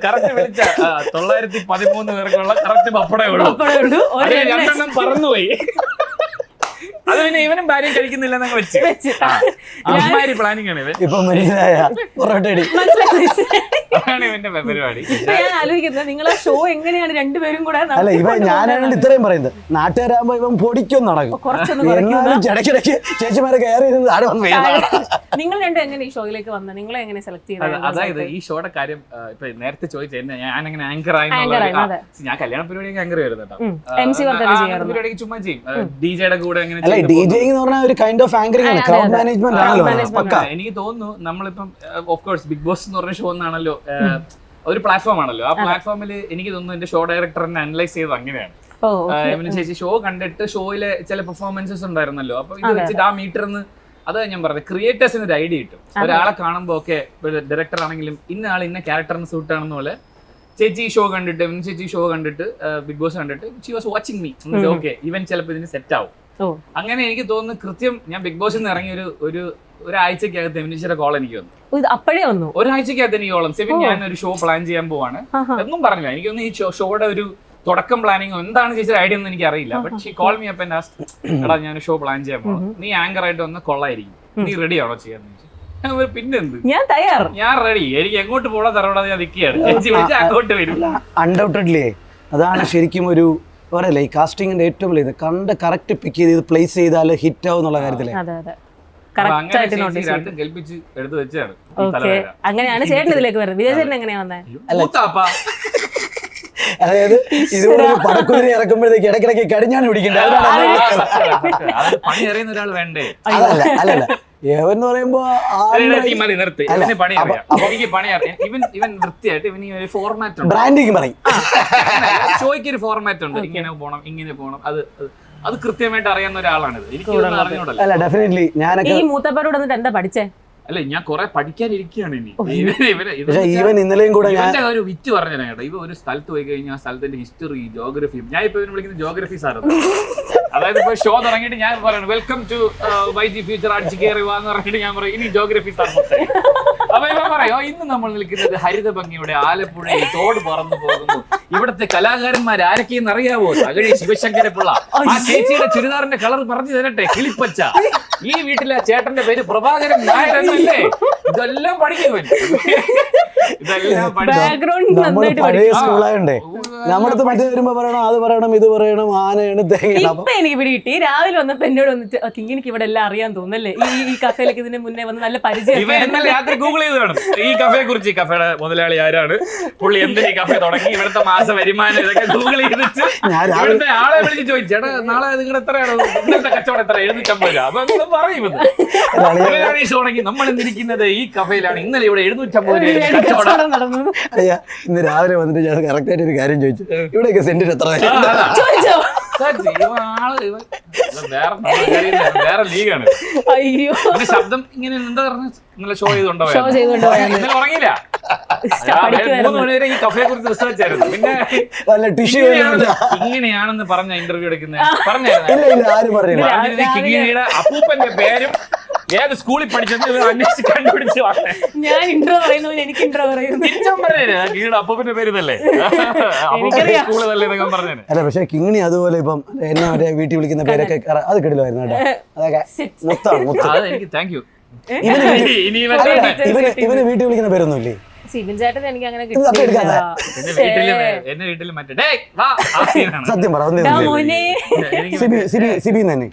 കറക്റ്റ് വിളിച്ച 913 പേർക്കുള്ള കറക്റ്റ് പപ്പടേ ഉള്ളൂ. രണ്ടെണ്ണം പറന്നുപോയി. അത് പിന്നെ ഇവനും ഭാര്യയും കഴിക്കുന്നില്ലെന്നങ്ങ് വെച്ച് അമ്മാരി പ്ലാനിങ് ആണ് ഇവൻ. ഇപ്പൊ പൊറോട്ടടി അതാണ് ഇവന്റെ പരിപാടി. ഞാൻ ആലോചിക്കുന്നത് നിങ്ങളെ ഷോ എങ്ങനെയാണ് രണ്ടുപേരും കൂടെ. അല്ല ഇവ ഞാനാണ് ഇത്രയും പറയുന്നത്. നാട്ടുകാരാകുമ്പോ ഇവൻ പൊടിക്കും നടക്കും. എന്നാലും ഇടയ്ക്കിടയ്ക്ക് ചേച്ചിമാരെ കയറി ഇരുന്ന് ആടെ വന്ന് നിങ്ങൾ രണ്ടും എങ്ങനെ ഈ ഷോയിലേക്ക് വന്നത്? നിങ്ങളെ എങ്ങനെ സെലക്ട് ചെയ്തത്? അതായത് ഈ ഷോയുടെ കാര്യം ഇപ്പൊ നേരത്തെ ചോദിച്ചത് ഞാൻ അങ്ങനെ ആങ്കർ ആയി. ഞാൻ കല്യാണ പരിപാടിക്ക് ആങ്കർ വരുന്നത് പരിപാടിക്ക് ചുമ്മാ ചെയ്യും. DJയുടെ കൂടെ അങ്ങനെ DJing എന്ന് പറഞ്ഞാൽ ഒരു കൈൻഡ് ഓഫ് ആങ്കറിംഗ് ആണ്, ക്രൗഡ് മാനേജ്മെന്റ് ആണല്ലോ. എനിക്ക് തോന്നുന്നു നമ്മളിപ്പം ഓഫ് കോഴ്സ് ബിഗ് ബോസ് എന്ന് പറഞ്ഞ ഷോ എന്നാണല്ലോ, ഒരു പ്ലാറ്റ്ഫോം ആണല്ലോ. ആ പ്ലാറ്റ്ഫോമിൽ എനിക്ക് തോന്നുന്നു എന്റെ ഷോ ഡയറക്ടറിനെ അനലൈസ് ചെയ്തത് അങ്ങനെയാണ്. ചേച്ചി ഷോ കണ്ടിട്ട് ഷോയിലെ ചില പെർഫോമൻസസ് ഉണ്ടായിരുന്നല്ലോ, അപ്പൊ ഇത് വെച്ചിട്ട് ആ മീറ്ററിന്ന് അത് ഞാൻ പറഞ്ഞത് ക്രിയേറ്റേഴ്സിന് ഒരു ഐഡിയ കിട്ടും. ഒരാളെ കാണുമ്പോൾ ഒക്കെ ഡയറക്ടർ ആണെങ്കിലും ഇന്ന ആൾ ഇന്ന ക്യാരക്ടറിന് സൂട്ട് ആണെന്ന പോലെ ചേച്ചി ഷോ കണ്ടിട്ട് ബിഗ് ബോസ് കണ്ടിട്ട് she was watching me. Okay ഇവൻ ചിലപ്പോൾ ഇതിന് സെറ്റ് ആവും. അങ്ങനെ എനിക്ക് തോന്നുന്നു കൃത്യം ഞാൻ ബിഗ് ബോസിൽ നിന്ന് ഇറങ്ങിയ ഒരാഴ്ചക്കകത്ത് എമിനിച്ചിയുടെ കോൾ എനിക്ക് വന്നു. ഒരാഴ്ചക്കകത്ത് എനിക്ക് കോളം സെവിൻ ഞാൻ ഒരു ഷോ പ്ലാൻ ചെയ്യാൻ പോവാണ് എന്നും പറഞ്ഞില്ല. എനിക്കൊന്നും ഈ ഷോയുടെ ഒരു തുടക്കം പ്ലാനിങ്ങോ എന്താണ് ചേച്ചിയുടെ ഐഡിയ ഒന്നും എനിക്ക് അറിയില്ല. But she call me up and asked, എടാ ഞാൻ ഷോ പ്ലാൻ ചെയ്യാൻ പോവാം, നീ ആങ്കർ ആയിട്ട് വന്ന് കൊള്ളായിരിക്കും, നീ റെഡി ആണോ ചെയ്യാന്ന് ചോദിച്ചു. പിന്നെന്ത്, ഞാൻ റെഡി, എനിക്ക് എങ്ങോട്ട് പോടാ തറവിടാതെ ഞാൻ നിൽക്കുകയാണ്. ചേച്ചി വിളിച്ചാൽ അങ്ങോട്ട് വരും. അൺഡൗട്ടഡ്ലി അതാണ് ശരിക്കും ഒരു പറയല്ലേ ഈ കാസ്റ്റിംഗിന്റെ ഏറ്റവും വലിയ കണ്ട് കറക്റ്റ് പിക്ക് ചെയ്ത് പ്ലേസ് ചെയ്താൽ ഹിറ്റ് ആവും എന്നുള്ള കാര്യത്തില്. അങ്ങനെയാണ് ചേട്ടൻ ഇതിലേക്ക് വരുന്നത്. വിജയചേട്ടൻ എങ്ങനെയാ വന്നേ? അതായത് ഇതുപോലെ പടക്കുതിര ഇറക്കുമ്പോഴത്തേക്ക് ഇടയ്ക്കിടയ്ക്ക് കടിഞ്ഞാണ് പിടിക്കേണ്ടത്. ഒരാൾ വേണ്ടേ? അല്ലല്ല എന്ന് പറയുമ്പോ ബ്രാൻഡിങ് പറയും. ഷോയ്ക്ക് ഒരു ഫോർമാറ്റ് ഉണ്ട്, ഇങ്ങനെ പോണം, അത് കൃത്യമായിട്ട് അറിയാവുന്ന ഒരാളാണിത്. എനിക്ക് അല്ല ഡെഫിനറ്റ്ലി ഞാനൊക്കെ ഈ മൂത്തപ്പരോട് വന്നിട്ട് എന്താ പഠിച്ചേ? അല്ല ഞാൻ കുറെ പഠിക്കാനിരിക്കുകയാണ് ഇനി. ഈവൻ ഇന്നലെയും കൂടെ ഒരു വിറ്റ് പറഞ്ഞാ കേട്ടോ, ഇവ ഒരു സ്ഥലത്ത് പോയി കഴിഞ്ഞാൽ ആ സ്ഥലത്തിന്റെ ഹിസ്റ്ററി, ജോഗ്രഫി, ഞാൻ ഇപ്പൊ വിളിക്കുന്നത് ജോഗ്രഫി സാർ. അതായത് ഇപ്പൊ ഷോ തുടങ്ങിയിട്ട് ഞാൻ പറയുന്നത് വെൽക്കം ടു YG ഫ്യൂച്ചർ അടിച്ച് കയറി വാന്ന് പറഞ്ഞിട്ട് ഞാൻ പറയും ഇനി ജോഗ്രഫി സാർ. അപ്പൊ ഇവ പറയോ ഇന്ന് നമ്മൾ നിൽക്കുന്നത് ഹരിത ഭംഗിയുടെ ആലപ്പുഴയിൽ തോട് പറന്നു പോകുന്നു, ഇവിടുത്തെ കലാകാരന്മാർ ആരൊക്കെയെന്ന് അറിയാവോ? തകഴി ശിവശങ്കരപ്പിള്ള, ആ ചേച്ചിയുടെ ചുരിദാറിന്റെ കളർ പറഞ്ഞു തരട്ടെ, കിളിപ്പച്ച, ഈ വീട്ടിലെ ചേട്ടന്റെ പേര് പ്രഭാകരൻ നായർ എന്നല്ലേ. ഇതെല്ലാം പഠിക്കുവൻ, ഇതെല്ലാം പഴയ സ്കൂളായോണ്ടേ നമ്മുടെ മറ്റേ വരുമ്പോ പറയണം, അത് പറയണം, ഇത് പറയണം, ആനയാണ് തേങ്ങ. എനിക്ക് പിടി കിട്ടി. രാവിലെ വന്നപ്പോ എന്നോട് വന്നിട്ട് എനിക്ക് ഇവിടെ എല്ലാം അറിയാൻ തോന്നുന്നല്ലേ, ഈ കഫേയിലേക്ക് ഇതിന് മുന്നേ വന്ന് നല്ല പരിചയം. രാത്രി ഗൂഗിൾ ചെയ്ത് വേണം ഈ കഫയെ കുറിച്ച്, ഈ കഫയുടെ മുതലാളി ആരാണ്, പുള്ളി എന്തിനാ ഈ കഫേ തുടങ്ങി, ഇവിടുത്തെ മാസ വരുമാനം, ഇതൊക്കെ ഗൂഗിൾ ചെയ്തിട്ട് ഇവിടുത്തെ ആളെ വിളിച്ച് ചോദിച്ചു, ചേട്ടാ നാളെ നിങ്ങളുടെ എത്രയാണ് ഇന്നത്തെ കച്ചവടം, എത്ര 750 രൂപ. അപ്പൊ പറയും തുടങ്ങി നമ്മൾ എന്തിരിക്കുന്നത് ഈ കഫയിലാണ്, ഇന്നലെ ഇവിടെ 750 രൂപ കച്ചവടം. ഇന്ന് രാവിലെ വന്നിട്ട് ഞാൻ കറക്റ്റ് ആയിട്ട് ഒരു കാര്യം ചോദിച്ചു ഇവിടെയൊക്കെ സെന്റിന് എത്ര വില? ചോദിച്ചോ? വേറെ ലീഗാണ്. അയ്യോ, ശബ്ദം ഇങ്ങനെ എന്താ പറഞ്ഞ ഇന്നലെ ഷോ ചെയ്തുണ്ടോ? ഷോ ചെയ്തുകൊണ്ട് ഇന്നലെ ഉറങ്ങിയില്ല. 3 മണി വരെ ഈ കഫയെ കുറിച്ച് റിസർച്ച് ആയിരുന്നു. പിന്നെ വല്ല ടിഷ്യൂ ഇങ്ങനെയാണെന്ന് പറഞ്ഞ ഇന്റർവ്യൂ എടുക്കുന്നത് പറഞ്ഞായിരുന്നു. ഇല്ല ഇല്ല ആരും പറഞ്ഞില്ല. കിങ്ങിണിയുടെ അപ്പൂപ്പന്റെ പേരും ഏത് സ്കൂളിൽ പഠിച്ചെന്ന് അന്വേഷിച്ച് കണ്ടുപിടിച്ച് വന്നേ. ഞാൻ ഇൻട്രോ പറയുന്നു, എനിക്ക് ഇൻട്രോ പറയുന്നു. കിങ്ങിയുടെ അപ്പൂപ്പന്റെ പേര് ഇതല്ലേ, സ്കൂള് തന്നെ എന്നൊക്കെ പറഞ്ഞേ. അല്ല പക്ഷെ കിങ്ങിണി അതുപോലെ ഇപ്പം എന്നെ മറ്റേ വീട്ടിൽ വിളിക്കുന്ന പേരൊക്കെ അത് കിടിലായിരുന്നു കേട്ടോ. അതൊക്കെ മുത്താണ് മുത്ത്. എനിക്ക് താങ്ക് യു. ഇവന് വീട്ടിൽ വിളിക്കുന്ന പേരൊന്നും ഇല്ലേ? സിബിൻ ചേട്ടൻ എനിക്ക് അങ്ങനെ എന്റെ വീട്ടില് മറ്റേ ഡേയ് വാ ആ സീനാണ്. സത്യം പറ മോനെ സിബി തന്നെ.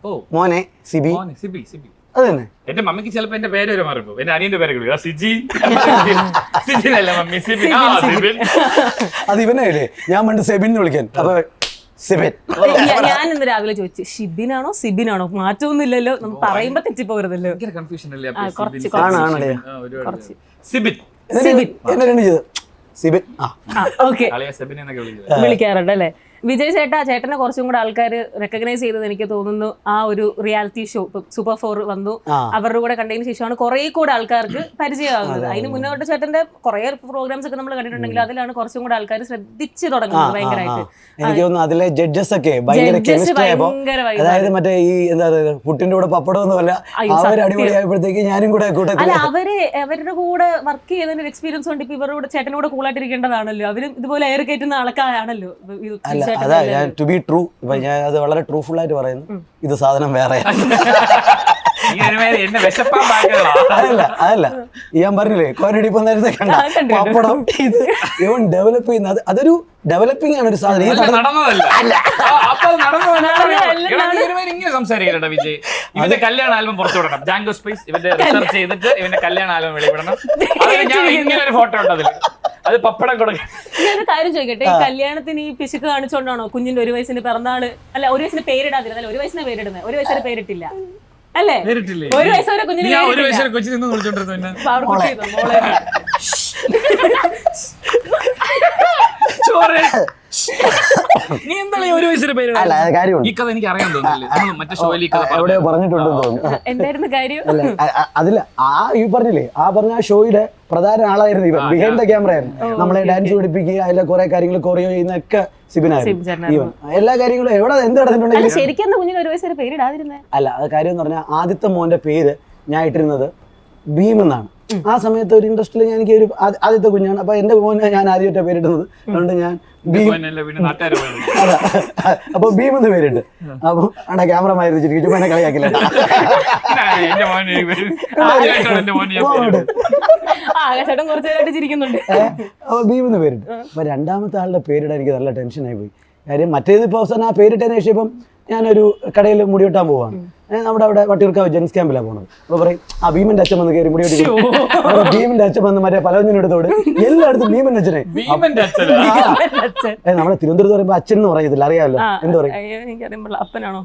ഓ മോനെ സിബി സിബി സിബി അത് തന്നെ. എന്റെ മമ്മിക്ക് ചിലപ്പോ എന്റെ പേര് വരെ മാറിപ്പോ. എന്റെ അനിയന്റെ പേര് വിളിക്കുക സിജി. സിജിനല്ല മമ്മി, സിബിൻ. സിബിൻ അത് ഇവനല്ലേ. ഞാൻ പണ്ട് സെബിൻ വിളിക്കാൻ. അപ്പൊ സിബിൻ. ഞാൻ ഇന്ന് രാവിലെ ചോദിച്ചു ഷിബിനാണോ സിബിനാണോ, മാറ്റമൊന്നുമില്ലല്ലോ, നമുക്ക് പറയുമ്പോ തെറ്റിപ്പോകരുതല്ലോ. കൺഫ്യൂഷൻ അല്ലേ? സിബിൻ എന്നെ രണ്ട് ചെയ്തു സിബിൻ. ഓക്കെ, സെബിൻ എന്നൊക്കെ വിളിക്കുന്നത് വിളിക്കാറുണ്ട് അല്ലേ? വിജയ് ചേട്ടനെ കുറച്ചും കൂടെ ആൾക്കാർ റെക്കഗ്നൈസ് ചെയ്തത് എനിക്ക് തോന്നുന്നു ആ ഒരു റിയാലിറ്റി ഷോ സൂപ്പർ 4 വന്നു, അവരുടെ കൂടെ കണ്ടതിന് ശേഷമാണ് കുറെ കൂടെ ആൾക്കാർക്ക് പരിചയമാകുന്നത്. അതിന് മുന്നോട്ട് ചേട്ടന്റെ കുറെ പ്രോഗ്രാംസ് ഒക്കെ നമ്മൾ കണ്ടിട്ടുണ്ടെങ്കിൽ അതിലാണ് കുറച്ചും കൂടെ ആൾക്കാർ ശ്രദ്ധിച്ചു തുടങ്ങുന്നത് ഭയങ്കരമായിട്ട്. എനിക്ക് തോന്നുന്നു അതിലെ ജഡ്ജസ് ഒക്കെ ഭയങ്കര കെമിസ്ട്രി ആയപ്പോ, അതായത് മറ്റേ ഈ എന്താ പുട്ടിന്റെ കൂടെ പപ്പടമൊന്നുമല്ല, അവർ അടിപൊളിയായപ്പോഴത്തേക്ക് ഞാനും കൂടെ കൂട്ടത്തിൽ. അല്ല, അവരുടെ കൂടെ വർക്ക് ചെയ്തതിന്റെ ഒരു എക്സ്പീരിയൻസ് കൊണ്ട് ഇപ്പൊ ഇവരുടെ ചേട്ടനോട് കൂളായിട്ടിരിക്കേണ്ടതാണല്ലോ. അവരും ഇതുപോലെ എയർ കയറ്റുന്ന ആൾക്കാരാണല്ലോ. അതാ ഞാൻ ടു ബി ട്രൂ, ഇപ്പൊ ഞാൻ അത് വളരെ ട്രൂഫുൾ ആയിട്ട് പറയുന്നു. ഇത് സാധനം വേറെ അതല്ല ഞാൻ പറഞ്ഞില്ലേ കോരടി ഇപ്പൊ നേരത്തെ കണ്ട പപ്പടം. ഇത് ഇവൻ ഡെവലപ്പ് ചെയ്യുന്ന അതൊരു ഡെവലപ്പിംഗ് ആണ് ഒരു സാധനം. ഇങ്ങനെ സംസാരിക്കട്ടെ വിജയ്. ഇവന്റെ കല്യാണ ആൽബം പുറത്തുവിടണം. ജാങ്കോ സ്പേസ് ഇവന്റെ റിസർച്ച് ചെയ്തിട്ട് ഇവന്റെ കല്യാണ ആൽബം വെളിവിടണം. ഇങ്ങനെ ഒരു ഫോട്ടോ ഉണ്ട് അതിൽ. അത് പപ്പടം കൊടുക്കും. ഞാനൊരു കാര്യം ചോദിക്കട്ടെ, ഈ കല്യാണത്തിന് ഈ പിശുക്ക് കാണിച്ചോണ്ടാണോ കുഞ്ഞിന്റെ 1 വയസ്സിന് പിറന്നാള്, അല്ല 1 വയസ്സിന് പേരിടാതിരുന്നല്ല, 1 വയസ്സിന് പേരിടുന്നത്, 1 വയസ്സിന് പേരിട്ടില്ല അല്ലേ? 1 വയസ്സ് വരെ കുഞ്ഞിന് കൊച്ചിൽ നിന്ന് വിളിച്ചോണ്ടിരുന്നു. നീ എന്താണ് 1 വയസ്സിന് പേര്? ഈ കഥ എനിക്ക് അറിയാൻ തോന്നുന്നില്ല. മറ്റേ ഷോയിൽ എവിടെയോ പറഞ്ഞിട്ടുണ്ടെന്ന് തോന്നുന്നു. എന്തായിരുന്നു കാര്യം? അതില്ല, ഈ പറഞ്ഞില്ലേ ആ പറഞ്ഞ ആ ഷോയുടെ പ്രധാന ആളായിരുന്നു ഇവൻ. ബിഹൈൻഡ് ദ ക്യാമറ ആയിരുന്നു. നമ്മളെ ഡാൻസ് പഠിപ്പിക്കുക, അതിലെ കുറെ കാര്യങ്ങൾ കൊറിയോ ചെയ്യുന്നൊക്കെ സിബിനായിരുന്നു. ഇവൻ എല്ലാ കാര്യങ്ങളും എവിടെ എന്ത് നടന്നിട്ടുണ്ടെങ്കിലും. ശരിക്കും കുഞ്ഞിന് 1 വയസ്സിന് പേരിടാതിരുന്നേ? അല്ല, അത് കാര്യം എന്ന് പറഞ്ഞാൽ ആദ്യത്തെ മോന്റെ പേര് ഞാൻ ഇട്ടിരുന്നത് ഭീം എന്നാണ്. ആ സമയത്ത് ഒരു ഇൻഡസ്ട്രിയിൽ എനിക്ക് ഒരു ആദ്യത്തെ കുഞ്ഞാണ്. അപ്പൊ എന്റെ മോനെ ഞാൻ ആദ്യമായിട്ട് പേരിടുന്നത്. അതുകൊണ്ട് ഞാൻ അപ്പൊ ഭീം എന്ന് പേരിട്ട്. അപ്പൊ അവിടെ ക്യാമറമാൻ ചിരിക്കും, എന്നെ കളിയാക്കില്ല. അപ്പൊ ഭീം എന്ന് പേരിട്ട്. അപ്പൊ രണ്ടാമത്തെ ആളുടെ പേരിടാൻ എനിക്ക് നല്ല ടെൻഷനായി പോയി. കാര്യം മറ്റേത് ഇപ്പൊ അവസാനം ആ പേരിട്ടതിന് ശേഷം ഇപ്പം ഞാനൊരു കടയിൽ മുടി വെട്ടാൻ പോവാണ്. നമ്മുടെ അവിടെ വട്ടിയൂർക്കാവ് ജെൻസ് ക്യാമ്പിലാണ് പോകുന്നത്. അപ്പൊ പറയും ആ ഭീമന്റെ അച്ഛൻ വന്ന് കയറി മുടി വെട്ടി. ഭീമന്റെ അച്ഛൻ വന്ന് മറ്റേ പലവഞ്ഞിനടുത്തോട് എല്ലായിടത്തും ഭീമന്റെ അച്ഛനെ. നമ്മളെ തിരുവനന്തപുരത്ത് പറയുമ്പോ അച്ഛൻ എന്ന് പറയത്തില്ല, അറിയാമല്ലോ. എന്ത് പറയും? അപ്പനാണോ?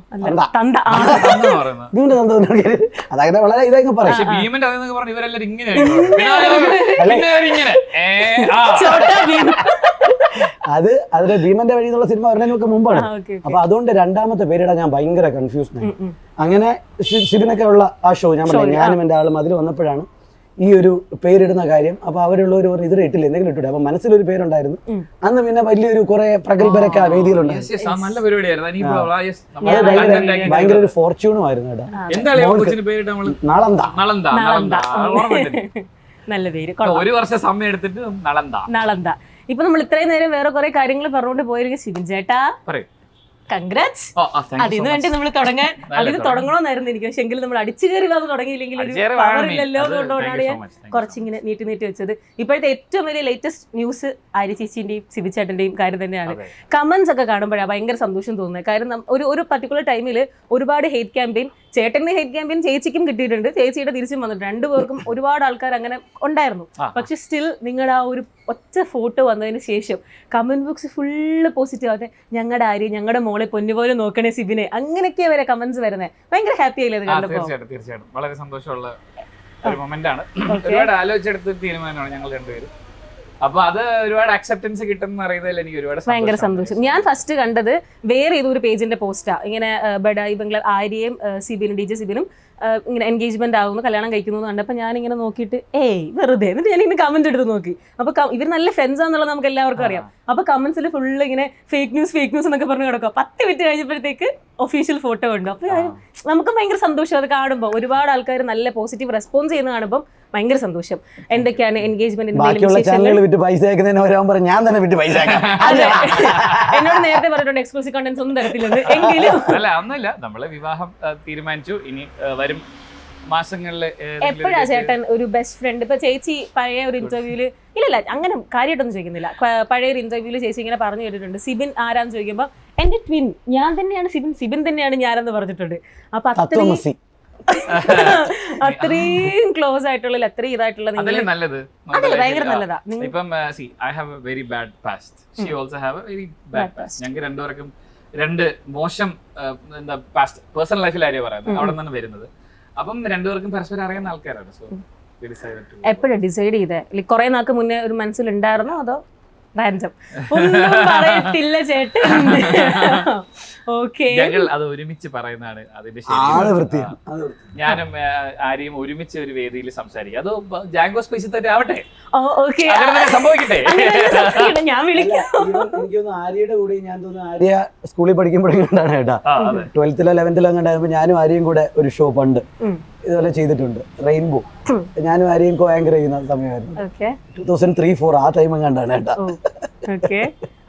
ഭീമന്റെ തന്ത. അതങ്ങനെ വളരെ ഇതൊക്കെ പറയും. അതിലെ ഭീമന്റെ വഴി എന്നുള്ള സിനിമ വരുന്നതിനൊക്കെ മുമ്പാണ്. അപ്പൊ അതുകൊണ്ട് രണ്ടാമത്തെ പേരിടാൻ ഞാൻ ഭയങ്കര കൺഫ്യൂസ്ഡ് ആയി. അങ്ങനെ ഷിബിനൊക്കെ ഉള്ള ആ ഷോ ഞാൻ പറയാം, ഞാനും എന്റെ ആളും അതിൽ വന്നപ്പോഴാണ് ഈ ഒരു പേരിടുന്ന കാര്യം. അപ്പൊ അവരുള്ളവർ പറഞ്ഞു ഇതിൽ ഇട്ടില്ല, എന്തെങ്കിലും ഇട്ടിട്ട്. അപ്പൊ മനസ്സിലൊരു പേരുണ്ടായിരുന്നു. അന്ന് പിന്നെ വലിയൊരു കുറെ പ്രഗത്ഭരൊക്കെ ആ വേദിയിലുണ്ടായിരുന്നു. ഭയങ്കര ഒരു ഫോർച്യൂണും ആയിരുന്നു കേട്ടോ. നളന്ത. നല്ല പേര്. 1 വർഷം സമയം എടുത്തിട്ട് നളന്ത. ഇപ്പൊ നമ്മൾ ഇത്രയും നേരം വേറെ കുറെ കാര്യങ്ങൾ പറഞ്ഞുകൊണ്ട് പോയിരിക്കും. സിബിൻ ചേട്ടാ കൺഗ്രാറ്റ്സ്. അതിന് വേണ്ടി നമ്മൾ അതിന് തുടങ്ങണമെന്നായിരുന്നു എനിക്ക്. പക്ഷെ എങ്കിലും നമ്മൾ അടിച്ചു കയറി വന്ന് തുടങ്ങിയില്ലെങ്കിൽ ഒരു പവർ ഇല്ലല്ലോ കൊണ്ടുകൊണ്ടാണ് ഞാൻ കുറച്ചിങ്ങനെ നീട്ടി വെച്ചത്. ഇപ്പോഴത്തെ ഏറ്റവും വലിയ ലേറ്റസ്റ്റ് ന്യൂസ് ആര്യ ചേച്ചിന്റെയും സിബി ചേട്ടന്റെയും കാര്യം തന്നെയാണ്. കമന്റ്സ് ഒക്കെ കാണുമ്പോഴാണ് ഭയങ്കര സന്തോഷം തോന്നുന്നത്. കാരണം ഒരു പർട്ടിക്കുലർ ടൈമിൽ ഒരുപാട് ഹെയ്റ്റ് ക്യാമ്പയിൻ, ചേട്ടന്റെ ഹെയ്റ്റ് ക്യാമ്പയിൻ ചേച്ചിക്കും കിട്ടിയിട്ടുണ്ട്, ചേച്ചിയുടെ തിരിച്ചും വന്നിട്ടുണ്ട്. രണ്ടുപേർക്കും ഒരുപാട് ആൾക്കാർ അങ്ങനെ ഉണ്ടായിരുന്നു. പക്ഷെ സ്റ്റിൽ നിങ്ങളുടെ ആ ഒരു ഒറ്റ ഫോട്ടോ വന്നതിന് ശേഷം കമന്റ് ബോക്സ് ഫുള്ള് പോസിറ്റീവ് ആവട്ടെ, ഞങ്ങളുടെ ആര്യ, ഞങ്ങളുടെ മോളെ പൊന്നുപോലെ നോക്കണേ സിബിനെ, അങ്ങനെയൊക്കെ വരെ കമന്റ്സ് വരുന്നത്. ഭയങ്കര ഹാപ്പി ആയില്ലേ അത് കണ്ടപ്പോൾ? തീർച്ചയായിട്ടും വളരെ സന്തോഷമുള്ള ഒരു മൊമെന്റ് ആണ്. ഒരുപാട് ആലോചിച്ചെടുത്ത തീരുമാനമാണ് ഞങ്ങൾ രണ്ടുപേരും. അപ്പൊ അത് ഒരുപാട് അക്സെപ്റ്റൻസ് കിട്ടുന്ന അറിയുന്നതിൽ എനിക്ക് ഒരുപാട് ഭയങ്കര സന്തോഷം. ഞാൻ ഫസ്റ്റ് കണ്ടത് വേറെ ഏതൊരു പേജിന്റെ പോസ്റ്റാ, ഇങ്ങനെ ബഡായി ബംഗ്ലാ ആര്യയും സിബിനും DJ സിബിനും ഇങ്ങനെ എൻഗേജ്മെന്റ് ആകുന്നു, കല്യാണം കഴിക്കുന്നു എന്ന് കണ്ടപ്പോൾ ഞാനിങ്ങനെ നോക്കിയിട്ട് വെറുതെ, എന്നിട്ട് ഞാനിങ്ങനെ കമന്റ് എടുത്ത് നോക്കി. അപ്പൊ ഇവർ നല്ല ഫ്രണ്ട്സ് ആണെന്നുള്ളത് നമുക്ക് എല്ലാവർക്കും അറിയാം. അപ്പൊ കമന്റ്സിൽ ഫുള്ള് ഇങ്ങനെ ഫേക്ക് ന്യൂസ് എന്നൊക്കെ പറഞ്ഞു കിടക്കുക. 10 മിനിറ്റ് കഴിഞ്ഞപ്പോഴത്തേക്ക് ഒഫീഷ്യൽ ഫോട്ടോ ഉണ്ട്. അപ്പൊ നമുക്ക് ഭയങ്കര സന്തോഷം അത് കാണുമ്പോൾ. ഒരുപാട് ആൾക്കാർ നല്ല പോസിറ്റീവ് റെസ്പോൺസ് ചെയ്യുന്ന കാണുമ്പോൾ ഭയങ്കര സന്തോഷം. എന്തൊക്കെയാണ് എൻഗേജ്മെന്റ് പൈസ ഞാൻ തന്നെ വിട്ട് പൈസ അതെ, എന്നോട് നേരത്തെ പറഞ്ഞിട്ടുണ്ട് എക്സ്ക്ലൂസീവ് കണ്ടന്റ്സ് ഒന്നും തരത്തില്ലെന്ന്. എങ്കിലും അല്ല ഒന്നുമില്ല, നമ്മള് വിവാഹം തീരുമാനിച്ചു. ഇനി വരും മാസങ്ങളില് എപ്പോഴാ ചേട്ടൻ ഒരു ബെസ്റ്റ് ഫ്രണ്ട്? ഇപ്പൊ ചേച്ചി പഴയ ഒരു ഇന്റർവ്യൂല് ഇല്ല അങ്ങനെ കാര്യമായിട്ടൊന്നും ചോദിക്കുന്നില്ല, പഴയ ഒരു ഇന്റർവ്യൂല് ചേച്ചി ഇങ്ങനെ പറഞ്ഞു കേട്ടിട്ടുണ്ട്, സിബിൻ ആരാന്ന് ചോദിക്കുമ്പോ എന്റെ ട്വിൻ ഞാൻ തന്നെയാണ് സിബിൻ, സിബിൻ തന്നെയാണ് ഞാനെന്ന് പറഞ്ഞിട്ടുണ്ട്. അപ്പൊ അത്രയും ക്ലോസ് ആയിട്ടുള്ള അത്രയും ഇതായിട്ടുള്ള നല്ലത് ഭയങ്കര നല്ലതാ. ഇപ്പം I have A very bad past, she also have A very bad past. ഞങ്ങൾക്ക് രണ്ടുപേർക്കും രണ്ട് മോശം എന്താ പാസ്റ്റ് പേഴ്സണൽ ലൈഫിൽ ആരെയും പറയുന്നത് അവിടെ നിന്നാണ് വരുന്നത്. അപ്പം രണ്ടുപേർക്കും പരസ്പരം അറിയുന്ന ആൾക്കാരാണ്. സോ എപ്പോഴാണ് ഡിസൈഡ് ചെയ്തേ? കുറെ നാൾക്ക് മുന്നേ ഒരു മനസ്സിലുണ്ടായിരുന്നോ അതോ റാൻഡം? ഒന്നും പറയത്തില്ല ചേട്ടൻ. ഓക്കെ, ഞങ്ങൾ അത് ഒരുമിച്ച് പറയുന്നതാണ് അതിന്റെ ഞാനും ആരെയും ഒരുമിച്ച് ഒരു വേദിയിൽ സംസാരിക്കും. അത് ജാങ്കോ സ്പേസിൽ തന്നെ ആവട്ടെ, സംഭവിക്കട്ടെ. ഞാൻ വിളിക്കാം. എനിക്കൊന്ന് ആര്യയുടെ കൂടെ ഞാൻ തോന്നുന്നു ആര്യ സ്കൂളിൽ പഠിക്കുമ്പോഴേക്കാണ് കേട്ടാ, 12th 11th ഉണ്ടായിരുന്നപ്പോ ഞാനും ആര്യയും കൂടെ ഒരു ഷോ പണ്ട് ഇതുപോലെ ചെയ്തിട്ടുണ്ട്, റെയിൻബോ. ഞാനും ആരെയും കോ ആങ്കർ ചെയ്യുന്ന സമയമായിരുന്നു 2003-04 ആ ടൈം കണ്ടാണ് കേട്ടാ.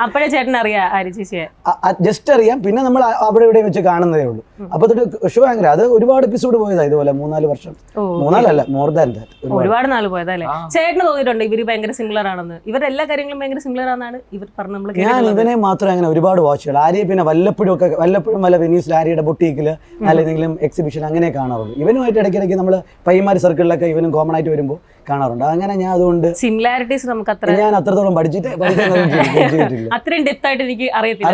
അപ്പോഴേ ചേട്ടൻ അറിയാം ആര്യ ചേച്ചിയെ? ജസ്റ്റ് അറിയാം, പിന്നെ നമ്മൾ അവിടെ ഇവിടെ വെച്ച് കാണുന്നതേ ഉള്ളൂ. അപ്പൊ ഷോ ആങ്കർ അത് ഒരുപാട് എപ്പിസോഡ് പോയതാ ഇതുപോലെ 3-4 വർഷം, 3-4 മോർ ദാൻ ദാറ്റ്, ഒരുപാട് നാൾ പോയതല്ലേ. ചേട്ടന് തോന്നിയിട്ടുണ്ട് ഇവര് ഭയങ്കര സിമിലർ ആണെന്ന്? ഇവരുടെ എല്ലാ കാര്യങ്ങളും ഭയങ്കര സിമിലർ ആണെന്നാണ് ഇവർ പറഞ്ഞത്. ഞാൻ ഇവനെ മാത്രം അങ്ങനെ ഒരുപാട് വാച്ചുകൾ, ആര്യ പിന്നെ വല്ലപ്പോഴും വല്ല വെനീസിൽ ആര്യയുടെ ബൊട്ടീക്കില് അല്ലെങ്കിൽ എക്സിബിഷൻ അങ്ങനെ കാണാറുള്ളൂ. ഇവനുമായിട്ട് ഇടയ്ക്കിടയ്ക്ക് നമ്മൾ പയ്യന്മാർ സർക്കിളിലൊക്കെ ഇവനും കോമൺ ആയിട്ട് വരുമ്പോൾ കാണാറുണ്ട്. അങ്ങനെ ഞാൻ അതുകൊണ്ട് സിമിലാരിറ്റീസ് നമുക്ക് ഞാൻ അത്രത്തോളം അത്രയും ഡെപ്ത് ആയിട്ട് എനിക്ക് അറിയത്തില്ല,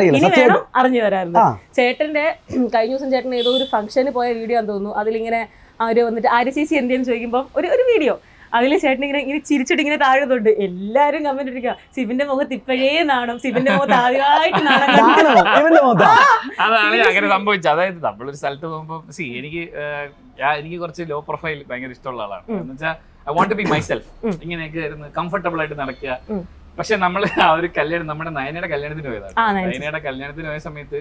അറിഞ്ഞു വരാറുണ്ട്. ചേട്ടന്റെ കഴിഞ്ഞ ദിവസം ചേട്ടൻ ഏതോ ഒരു ഫംഗ്ഷന് പോയ വീഡിയോ ആണെന്ന് തോന്നുന്നു. അതിലിങ്ങനെ അവര് വന്നിട്ട് ആര്യ ചേച്ചി എന്തെന്ന് ചോദിക്കുമ്പോൾ ഒരു വീഡിയോ, അതിൽ ചേട്ടൻ ഇങ്ങനെ ചിരിച്ചിട്ട് ഇങ്ങനെ താഴുന്നുണ്ട്. എല്ലാരും കമന്റ് ഇരിക്കുക, സിബിന്റെ മുഖത്ത് ഇപ്പോഴേ നാണം, സിബിന്റെ മുഖത്ത് ആദ്യമായിട്ട് നാണം. അതാണ് അങ്ങനെ സംഭവിച്ചത്. അതായത് നമ്മളൊരു സ്ഥലത്ത് പോകുമ്പോൾ എനിക്ക് കുറച്ച് ലോ പ്രൊഫൈൽ ഭയങ്കര ഇഷ്ടമുള്ള ആളാണ്. എന്ന് വെച്ചാൽ I want to be myself. ഇങ്ങനെയൊക്കെ ഇരുന്ന് കംഫർട്ടബിൾ ആയിട്ട് നടക്കുക. പക്ഷെ നമ്മൾ ആ ഒരു കല്യാണം, നമ്മുടെ നയനയുടെ കല്യാണത്തിന് പോയതാണ്. നയനയുടെ കല്യാണത്തിന് പോയ സമയത്ത്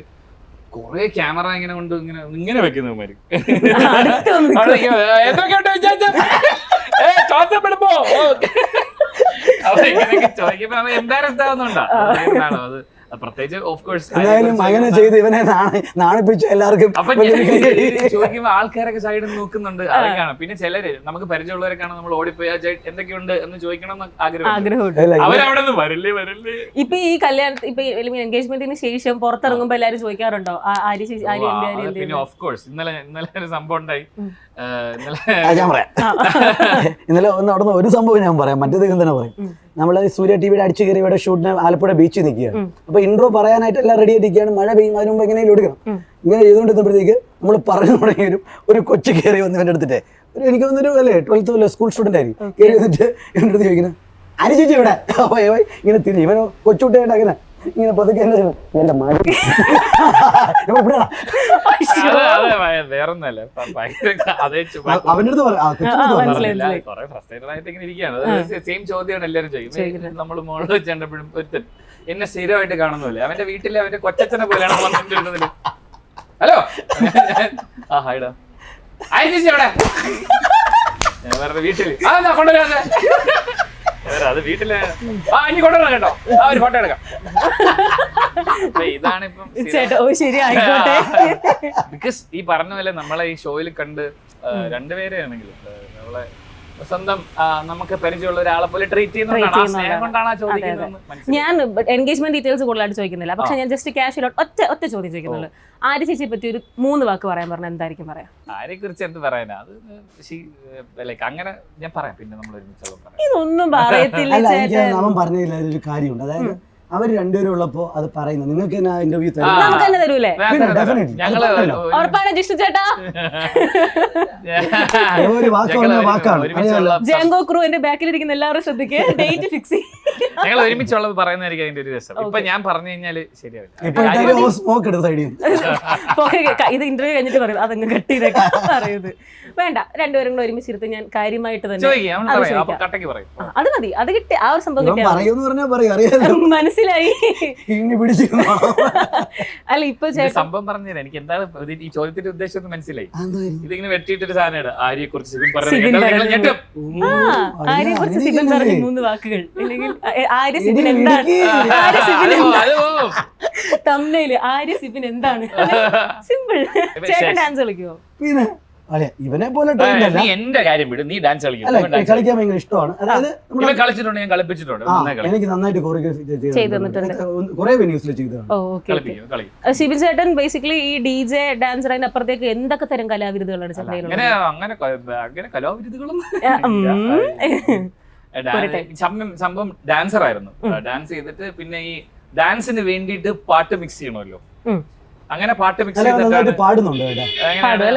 കൊറേ ക്യാമറ ഇങ്ങനെ കൊണ്ട് ഇങ്ങനെ വെക്കുന്നവന്മാര് ചോദിക്കുമ്പോ എംബാരസ്ഡ് ആവുന്നുണ്ടോ? അത് പ്രത്യേകിച്ച് ഓഫ് കോഴ്സ് അങ്ങനെ ചെയ്ത് ഇവനെ നാണിപ്പിച്ചു എല്ലാവർക്കും. അപ്പൊ ചോദിക്കുമ്പോ ആൾക്കാരൊക്കെ സൈഡിൽ നോക്കുന്നുണ്ട്, അതൊക്കെയാണ്. പിന്നെ ചിലര് നമുക്ക് പരിചയമുള്ളവരൊക്കെയാണ് നമ്മൾ ഓടിപ്പോയി എന്തൊക്കെയുണ്ട് എന്ന് ചോദിക്കണം എന്ന് ആഗ്രഹമുണ്ട്. അവരവിടെ നിന്ന് വരില്ലേ. ഇപ്പൊ ഈ കല്യാണത്തിന് ഇപ്പൊ എൻഗേജ്മെന്റിന് ശേഷം പുറത്തിറങ്ങുമ്പോ എല്ലാരും ചോദിക്കാറുണ്ടോ പിന്നെ ഓഫ് കോഴ്സ് ഇന്നലെ ഒരു സംഭവം ഉണ്ടായി. ഞാൻ പറയാം, ഇന്നലെ നടന്ന ഒരു സംഭവം ഞാൻ പറയാം, മറ്റേത് തന്നെ പറയും. നമ്മള് സൂര്യ ടിവിയുടെ അടിച്ചു കയറിയുടെ ഷൂട്ടിന് ആലപ്പുഴ ബീച്ചിൽ നിൽക്കുകയാണ്. അപ്പൊ ഇൻട്രോ പറയാനായിട്ട് എല്ലാം റെഡി ആയിട്ടിരിക്കുകയാണ്. മഴ പെയ്യും, അതിന് മുമ്പ് എങ്ങനെയും എടുക്കണം. ഇങ്ങനെ ചെയ്തുകൊണ്ടിരുന്നപ്പോഴത്തേക്ക് നമ്മൾ പറഞ്ഞു തുടങ്ങിയൊരു ഒരു കൊച്ചു കയറി വന്ന് ഇവന്റെ അടുത്തിട്ട്, എനിക്ക് വന്നൊരു അല്ലേ 12th സ്കൂൾ സ്റ്റുഡന്റ് ആയിരിക്കും, കയറി വന്നിട്ട് ഇവന്റെ അടുത്ത് ചോദിക്കുന്നത് ആര്യ ചേച്ചി ഇവിടെ. അപ്പൊ ഇങ്ങനെ തിരി ഇവനോ കൊച്ചുകുട്ടിയായിട്ട് അങ്ങനെ ഇങ്ങനെ പതുക്കെ എന്റെ മഴ വേറൊന്നല്ല, അവന്റെ അടുത്ത് കുറെ ഫ്രസ്ട്രേറ്റഡ് ആയിട്ട് ഇങ്ങനെ ഇരിക്കുകയാണ്. സെയിം ചോദ്യമാണ് എല്ലാവരും ചോദിക്കും. നമ്മൾ മോള് വെച്ച് കണ്ടപ്പോഴും ഒരുത്തൻ എന്നെ സ്ഥിരമായിട്ട് കാണുന്നില്ലേ, അവന്റെ വീട്ടിലെ അവന്റെ കൊച്ചച്ഛനെ പോലെയാണ് വന്നിട്ടുണ്ടെങ്കിൽ ഹലോ ആ ഹായിടാ ആയ ചേച്ചി എവിടെ? ഞാൻ പറഞ്ഞ വീട്ടില് അതെന്താ കൊണ്ടുവരാതെ? അത് വീട്ടില് ഇനി കൊണ്ടുവരണം കേട്ടോ, ആ ഒരു ഫോട്ടോ എടുക്കാം. ഇതാണ് ഇപ്പം ബിക്കോസ് ഈ പറഞ്ഞ പോലെ നമ്മളെ ഈ ഷോയിൽ കണ്ട് രണ്ടുപേരെ ആണെങ്കിലും നമ്മളെ സ്വന്തം നമുക്ക് പരിചയമുള്ള ഒരാളെ പോലെ ട്രീറ്റ് ചെയ്യുന്നതുകൊണ്ടാണ്. ഞാൻ എൻഗേജ്മെന്റ് ഡീറ്റെയിൽസ് കൂടുതലായിട്ട് ചോദിക്കുന്നില്ല, പക്ഷെ ഞാൻ ജസ്റ്റ് ക്യാഷ്വൽ ഒറ്റ ചോദ്യം ചോദിക്കുന്നുള്ളൂ. ആര്യ ചേച്ചിയെ പറ്റി ഒരു 3 വാക്ക് പറയാൻ പറഞ്ഞാൽ എന്തായിരിക്കും പറയാം? ആരെ കുറിച്ച് എന്ത് പറയാനാ? അത് അങ്ങനെ ഞാൻ പറയാം, പിന്നെ നമ്മൾ ഇതൊന്നും പറയത്തില്ല. അവൻ പറഞ്ഞതിൽ ഒരു കാര്യമുണ്ട്, അതായത് അവർ രണ്ടുപേരും ഉള്ളപ്പോ അത് പറയുന്നത് നിങ്ങൾക്ക് ഇന്റർവ്യൂ നമുക്ക് തന്നെ തരൂലേ? ജാങ്കോ ക്രൂ എന്റെ ബാക്കിലിരിക്കുന്ന എല്ലാവരും ശ്രദ്ധിക്കുക, ഡേറ്റ് ഫിക്സ് ചെയ്യും. ഞങ്ങൾ ഒരുമിച്ചുള്ളത് പറയുന്നതായിരിക്കും അതിന്റെ ഒരു രസം. ഇപ്പൊ ഞാൻ പറഞ്ഞു കഴിഞ്ഞാല് ശരിയാവില്ല. ഇപ്പൊ സ്മോക്ക് എടുത്ത് സൈഡിൽ ഇത് ഇന്റർവ്യൂ കഴിഞ്ഞിട്ട് പറയും അതങ്ങ് കട്ട് ചെയ്തേക്കാം പറയുന്നത് വേണ്ട. രണ്ടുപേരും കൂടെ ഒരുമിച്ചിരുത്ത് ഞാൻ കാര്യമായിട്ട് തന്നെ കട്ടക്ക് പറയും. അത് മതി, അത് കിട്ടി. ആ ഒരു സംഭവം കിട്ടിയാ പറയുമെന്ന് പറഞ്ഞാൽ പറയും, അറിയാലോ. മനസ്സിലായി. അല്ല ഇപ്പൊ സംഭവം പറഞ്ഞുതരാം. എനിക്ക് എന്താണ് ഈ ചോദ്യത്തിന്റെ ഉദ്ദേശം എന്ന് മനസ്സിലായി. ഇതിങ്ങനെ വെട്ടിയിട്ടൊരു സാധനം ആര്യെ കുറിച്ച് ആര്യെ കുറിച്ച് സിബിൻ പറഞ്ഞ 3 വാക്കുകൾ, അല്ലെങ്കിൽ ആര്യ സിബിൻ എന്താണ്, ആര്യ സിബിൻ എന്താണ്, തമ്മില് ആര്യ സിബിൻ എന്താണ്, സിമ്പിൾ. ചേട്ടൻ ഡാൻസ് കളിക്കുവോ? പിന്നെ ഇവനെ പോലെ നീ എന്റെ കാര്യം വിട്, നീ ഡാൻസ് കളിക്കാൻ ഭയങ്കര ഇഷ്ടമാണ്. അതായത് കളിച്ചിട്ടുണ്ട്, ഞാൻ കളിപ്പിച്ചിട്ടുണ്ട്. എനിക്ക് നന്നായിട്ട് കോറിയോഗ്രാഫി ചെയ്ത് കുറെ വെന്യൂസിൽ ചെയ്തതാണ്. സിബിൻ ചേട്ടൻ ബേസിക്കലി ഈ DJ ഡാൻസർ അതിനപ്പുറത്തേക്ക് എന്തൊക്കെ തരം കലാവിരുദ്ധകളാണ് ചെന്നൈയിലുള്ളത്? അങ്ങനെ കലാവിരുദ്ധകളൊന്നും സംഭവം ഡാൻസർ ആയിരുന്നു. ഡാൻസ് ചെയ്തിട്ട് പിന്നെ ഈ ഡാൻസിന് വേണ്ടിയിട്ട് പാട്ട് മിക്സ് ചെയ്യണമല്ലോ, അങ്ങനെ പാട്ട് മിക്സ് ചെയ്തിട്ട് പാടുന്നുണ്ട്.